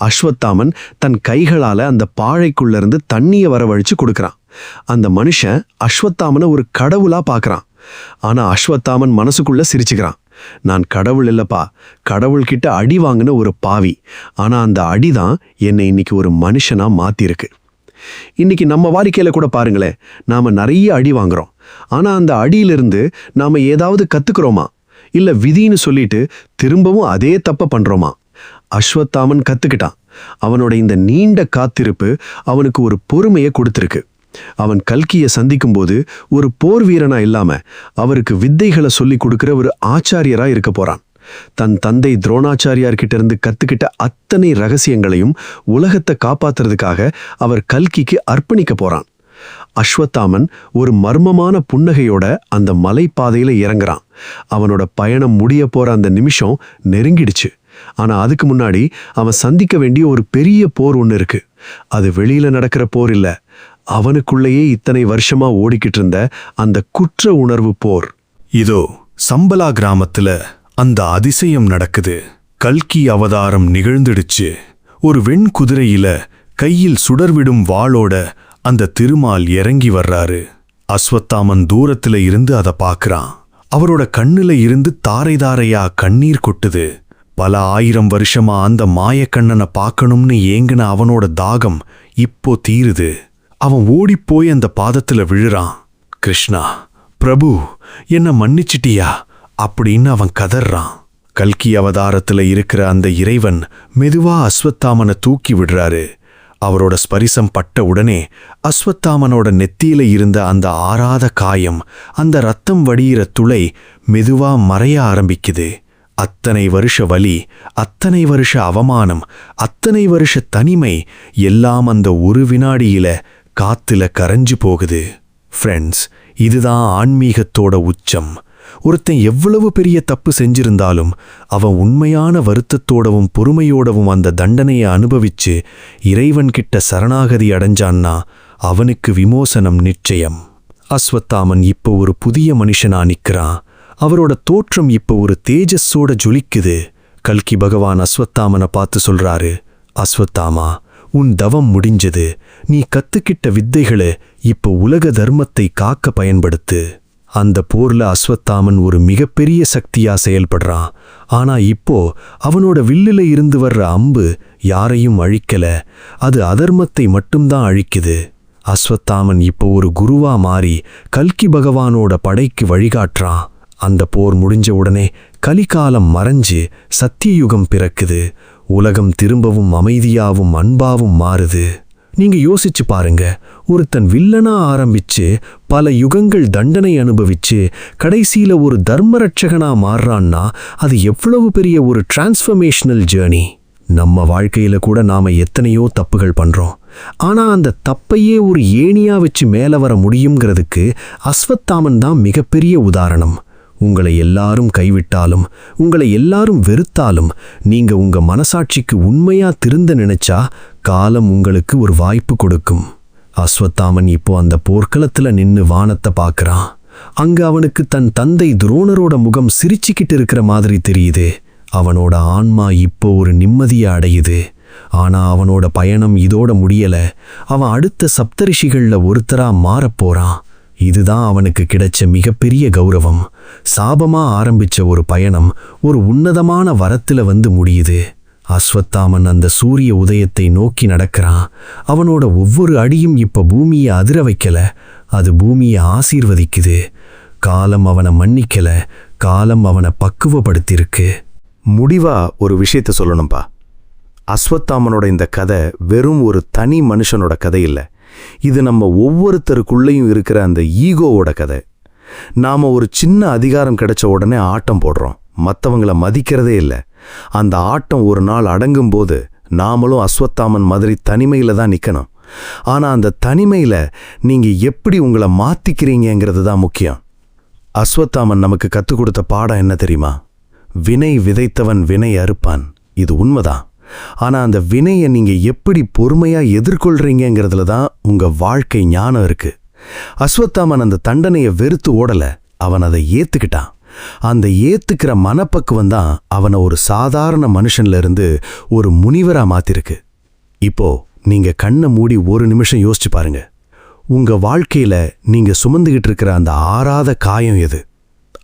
அஸ்வத்தாமன் தன் கைகளால அந்த பாழைக்குள்ள இருந்து தண்ணியை வரவழைச்சு கொடுக்கறான். அந்த மனுஷன் அஸ்வத்தாமனை ஒரு கடவுளா பார்க்கறான். ஆனா அஸ்வத்தாமன் மனசுக்குள்ள சிரிச்சுக்கிறான். நான் கடவுள் இல்லப்பா, கடவுள்கிட்ட அடி வாங்கின ஒரு பாவி. ஆனா அந்த அடிதான் என்னை இன்னைக்கு ஒரு மனுஷனா மாத்திருக்கு. இன்னைக்கு நம்ம வாழ்க்கையில கூட பாருங்களேன், நாம நிறைய அடி வாங்குறோம். ஆனா அந்த அடியிலிருந்து நாம ஏதாவது கத்துக்கிறோமா? இல்ல விதின்னு சொல்லிட்டு திரும்பவும் அதே தப்ப பண்றோமா? அஸ்வத்தாமன் கத்துக்கிட்டான். அவனோட இந்த நீண்ட காத்திருப்பு அவனுக்கு ஒரு பொறுமையை கொடுத்திருக்கு. அவன் கல்கியை சந்திக்கும் போது ஒரு போர் வீரனா இல்லாம அவருக்கு வித்தைகளை சொல்லி கொடுக்கிற ஒரு ஆச்சாரியரா இருக்க போறான். தன் தந்தை துரோணாச்சாரியார்கிட்ட இருந்து கத்துக்கிட்ட அத்தனை ரகசியங்களையும் உலகத்தை காப்பாத்துறதுக்காக அவர் கல்கிக்கு அர்ப்பணிக்க போறான். அஸ்வத்தாமன் ஒரு மர்மமான புன்னகையோட அந்த மலைப்பாதையில இறங்குறான். அவனோட பயணம் முடிய போற அந்த நிமிஷம் நெருங்கிடுச்சு. ஆனா அதுக்கு முன்னாடி அவன் சந்திக்க வேண்டிய ஒரு பெரிய போர் ஒண்ணு இருக்கு. அது வெளியில நடக்கிற போர் இல்ல, அவனுக்குள்ளேயே இத்தனை வருஷமா ஓடிக்கிட்டு இருந்த அந்த குற்ற உணர்வு போர். இதோ சம்பலா கிராமத்துல அந்த அதிசயம் நடக்குது. கல்கி அவதாரம் நிகழ்ந்துடுச்சு. ஒரு வெண்குதிரையில கையில் சுடர்விடும் வாளோட அந்த திருமால் இறங்கி வர்றாரு. அஸ்வத்தாமன் தூரத்துல இருந்து அதை பார்க்கறான். அவரோட கண்ணுல இருந்து தாரை தாரையா கண்ணீர் கொட்டுது. பல 1000 வருஷமா அந்த மாயக்கண்ணனை பார்க்கணும்னு ஏங்கின அவனோட தாகம் இப்போ தீருது. அவன் ஓடிப்போய் அந்த பாதத்துல விழுறான். கிருஷ்ணா, பிரபு, என்ன மன்னிச்சிட்டியா அப்படின்னு அவன் கதறான். கல்கி அவதாரத்துல இருக்கிற அந்த இறைவன் மெதுவா அஸ்வத்தாமனை தூக்கி விடுறாரு. அவரோட ஸ்பரிசம் பட்ட உடனே அஸ்வத்தாமனோட நெத்தியில இருந்த அந்த ஆறாத காயம், அந்த ரத்தம் வடியிற துளை மெதுவா மறைய ஆரம்பிக்குது. அத்தனை வருஷ வலி, அத்தனை வருஷ அவமானம், அத்தனை வருஷ தனிமை எல்லாம் அந்த ஒரு வினாடியில காத்துல கரைஞ்சு போகுது. ஃப்ரெண்ட்ஸ், இதுதான் ஆன்மீகத்தோட உச்சம். ஒருத்தன் எவ்வளவு பெரிய தப்பு செஞ்சிருந்தாலும் அவன் உண்மையான வருத்தத்தோடவும் பொறுமையோடவும் அந்த தண்டனையை அனுபவிச்சு இறைவன்கிட்ட சரணாகதி அடைஞ்சான்னா அவனுக்கு விமோசனம் நிச்சயம். அஸ்வத்தாமன் இப்போ ஒரு புதிய மனுஷனா நிக்கிறான். அவரோட தோற்றம் இப்போ ஒரு தேஜஸோட ஜொலிக்குது. கல்கி பகவான் அஸ்வத்தாமனை பார்த்து சொல்றாரு, அஸ்வத்தாமா, உன் தவம் முடிஞ்சது. நீ கத்துக்கிட்ட வித்தைகளை இப்போ உலக தர்மத்தை காக்க பயன்படுத்து. அந்த போர்ல அஸ்வத்தாமன் ஒரு மிகப்பெரிய சக்தியா செயல்படுறான். ஆனா இப்போ அவனோட வில்லுல இருந்து வர்ற அம்பு யாரையும் அழிக்கல, அது அதர்மத்தை மட்டும்தான் அழிக்குது. அஸ்வத்தாமன் இப்போ ஒரு குருவா மாறி கல்கி பகவானோட படைக்கு வழிகாட்டுறான். அந்த போர் முடிஞ்ச உடனே கலிகாலம் மறைஞ்சு சத்தியயுகம் பிறக்குது. உலகம் திரும்பவும் அமைதியாவும் அன்பாவும் மாறுது. நீங்க யோசிச்சு பாருங்க, ஒருத்தன் வில்லனா ஆரம்பிச்சு பல யுகங்கள் தண்டனை அனுபவிச்சு கடைசியில ஒரு தர்மரட்சகனா மாறுறான்னா அது எவ்வளவு பெரிய ஒரு டிரான்ஸ்ஃபர்மேஷனல் ஜேர்னி. நம்ம வாழ்க்கையில கூட நாம எத்தனையோ தப்புகள் பண்றோம். ஆனா அந்த தப்பையே ஒரு ஏணியா வச்சு மேல வர முடியுங்கிறதுக்கு அஸ்வத்தாமன் தான் மிகப்பெரிய உதாரணம். உங்களை எல்லாரும் கைவிட்டாலும், உங்களை எல்லாரும் வெறுத்தாலும், நீங்க உங்க மனசாட்சிக்கு உண்மையா திருந்த நினைச்சா காலம் உங்களுக்கு ஒரு வாய்ப்பு கொடுக்கும். அஸ்வத்தாமன் இப்போ அந்த போர்க்களத்துல நின்னு வானத்தை பார்க்கறான். அங்க அவனுக்கு தன் தந்தை துரோணரோட முகம் சிரிச்சுக்கிட்டு இருக்கிற மாதிரி தெரியுது. அவனோட ஆன்மா இப்போ ஒரு நிம்மதியை அடையுது. ஆனா அவனோட பயணம் இதோட முடியல. அவன் அடுத்த சப்தரிஷிகள்ல ஒருத்தரா மாறப்போறான். இதுதான் அவனுக்கு கிடைச்ச மிகப்பெரிய கௌரவம். சாபமா ஆரம்பிச்ச ஒரு பயணம் ஒரு உன்னதமான வரத்துல வந்து முடியுது. அஸ்வத்தாமன் அந்த சூரிய உதயத்தை நோக்கி நடக்கிறான். அவனோட ஒவ்வொரு அடியும் இப்ப பூமியை அதிர வைக்கல, அது பூமியை ஆசீர்வதிக்குது. காலம் அவனை மன்னிக்கல, காலம் அவனை பக்குவப்படுத்திருக்கு. முடிவா ஒரு விஷயத்த சொல்லணும்பா. அஸ்வத்தாமனோட இந்த கதை வெறும் ஒரு தனி மனுஷனோட கதை இல்லை. இது நம்ம ஒவ்வொருத்தருக்குள்ளேயும் இருக்கிற அந்த ஈகோவோட கதை. நாம ஒரு சின்ன அதிகாரம் கிடைச்ச உடனே ஆட்டம் போடுறோம், மற்றவங்கள மதிக்கிறதே இல்லை. அந்த ஆட்டம் ஒரு நாள் அடங்கும்போது நாமளும் அஸ்வத்தாமன் மாதிரி தனிமையில தான் நிற்கணும். ஆனா அந்த தனிமையில நீங்க எப்படி உங்களை மாத்திக்கிறீங்கிறது தான் முக்கியம். அஸ்வத்தாமன் நமக்கு கற்றுக் கொடுத்த பாடம் என்ன தெரியுமா? வினை விதைத்தவன் வினை அறுப்பான். இது உண்மைதான். ஆனா அந்த வினையை நீங்க எப்படி பொறுமையா எதிர்கொள்றீங்கிறதுல தான் உங்க வாழ்க்கை ஞானம் இருக்கு. அஸ்வத்தாமன் அந்த தண்டனையை வெறுத்து ஓடல, அவன் அதை ஏத்துக்கிட்டான். அந்த ஏத்துக்கிற மனப்பக்குவம் தான் அவனை ஒரு சாதாரண மனுஷன்ல இருந்து ஒரு முனிவரா மாத்திருக்கு. இப்போ நீங்க கண்ணை மூடி ஒரு நிமிஷம் யோசிச்சு பாருங்க. உங்க வாழ்க்கையில நீங்க சுமந்துகிட்டு இருக்கிற அந்த ஆறாத காயம் எது?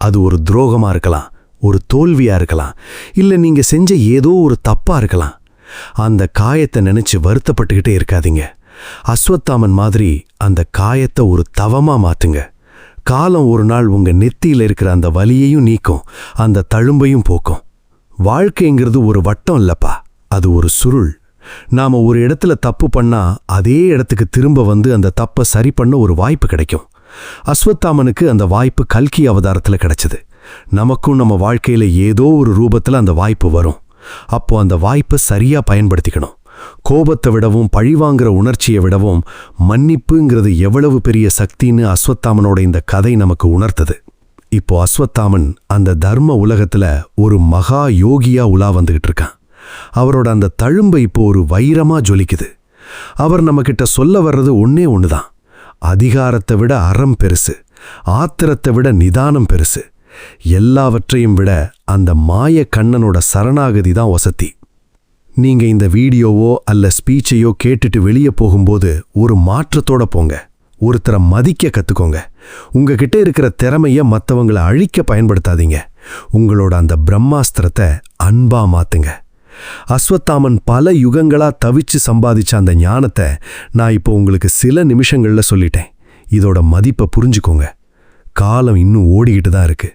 அது ஒரு துரோகமா இருக்கலாம், ஒரு தோல்வியா இருக்கலாம், இல்ல நீங்க செஞ்ச ஏதோ ஒரு தப்பா இருக்கலாம். அந்த காயத்தை நினைச்சு வருத்தப்பட்டுக்கிட்டே இருக்காதீங்க. அஸ்வத்தாமன் மாதிரி அந்த காயத்தை ஒரு தவமா மாத்துங்க. காலம் ஒரு நாள் உங்க நெத்தியில இருக்கிற அந்த வலியையும் நீக்கும், அந்த தழும்பையும் போக்கும். வாழ்க்கைங்கிறது ஒரு வட்டம் இல்லப்பா, அது ஒரு சுருள். நாம ஒரு இடத்துல தப்பு பண்ணா அதே இடத்துக்கு திரும்ப வந்து அந்த தப்பை சரி பண்ண ஒரு வாய்ப்பு கிடைக்கும். அஸ்வத்தாமனுக்கு அந்த வாய்ப்பு கல்கி அவதாரத்துல கிடைச்சது. நமக்கும் நம்ம வாழ்க்கையில ஏதோ ஒரு ரூபத்துல அந்த வாய்ப்பு வரும். அப்போ அந்த வாய்ப்பை சரியா பயன்படுத்திக்கணும். கோபத்தை விடவும் பழிவாங்கிற உணர்ச்சியை விடவும் மன்னிப்புங்கிறது எவ்வளவு பெரிய சக்தின்னு அஸ்வத்தாமனோட இந்த கதை நமக்கு உணர்த்தது. இப்போ அஸ்வத்தாமன் அந்த தர்ம உலகத்துல ஒரு மகா யோகியா உலா வந்துகிட்டு இருக்கான். அவரோட அந்த தழும்பை இப்போ ஒரு வைரமா ஜொலிக்குது. அவர் நம்மகிட்ட சொல்ல வர்றது ஒன்னே ஒண்ணுதான். அதிகாரத்தை விட அறம் பெருசு, ஆத்திரத்தை விட நிதானம் பெருசு, எல்லாவற்றையும் விட அந்த மாய கண்ணனோட சரணாகதி தான் வசதி. நீங்க இந்த வீடியோவோ அல்ல ஸ்பீச்சையோ கேட்டுட்டு வெளியே போகும்போது ஒரு மாற்றத்தோட போங்க. ஒருத்தரை மதிக்க கத்துக்கோங்க. உங்ககிட்ட இருக்கிற திறமைய மற்றவங்களை அழிக்க பயன்படுத்தாதீங்க. உங்களோட அந்த பிரம்மாஸ்திரத்தை அன்பா மாத்துங்க. அஸ்வத்தாமன் பல யுகங்களா தவிச்சு சம்பாதிச்ச அந்த ஞானத்தை நான் இப்போ உங்களுக்கு சில நிமிஷங்கள்ல சொல்லிட்டேன். இதோட மதிப்பை புரிஞ்சுக்கோங்க. காலம் இன்னும் ஓடிக்கிட்டு தான் இருக்கு.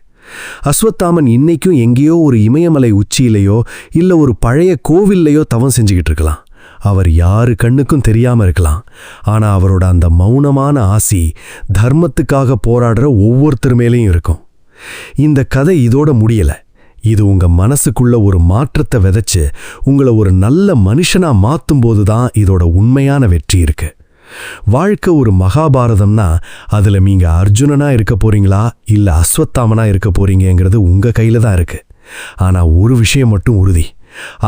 அஸ்வத்தாமன் இன்னைக்கும் எங்கேயோ ஒரு இமயமலை உச்சியிலையோ இல்ல ஒரு பழைய கோவில்லையோ தவம் செஞ்சுக்கிட்டு இருக்கலாம். அவர் யாரு கண்ணுக்கும் தெரியாம இருக்கலாம். ஆனா அவரோட அந்த மௌனமான ஆசி தர்மத்துக்காக போராடுற ஒவ்வொருத்தர் மேலேயும் இருக்கும். இந்த கதை இதோட முடியல. இது உங்க மனசுக்குள்ள ஒரு மாற்றத்தை விதைச்சு உங்களை ஒரு நல்ல மனுஷனா மாத்தும்போது தான் இதோட உண்மையான வெற்றி இருக்கு. வாழ்க்கை ஒரு மகாபாரதம்னா அதுல நீங்க அர்ஜுனனா இருக்க போறீங்களா இல்ல அஸ்வத்தாமனா இருக்க போறீங்கிறது உங்க கையில தான் இருக்கு. ஆனா ஒரு விஷயம் மட்டும் உறுதி,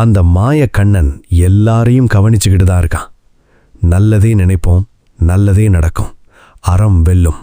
அந்த மாய கண்ணன் எல்லாரையும் கவனிச்சுக்கிட்டு தான் இருக்கான். நல்லதே நினைப்போம், நல்லதே நடக்கும். அறம் வெல்லும்.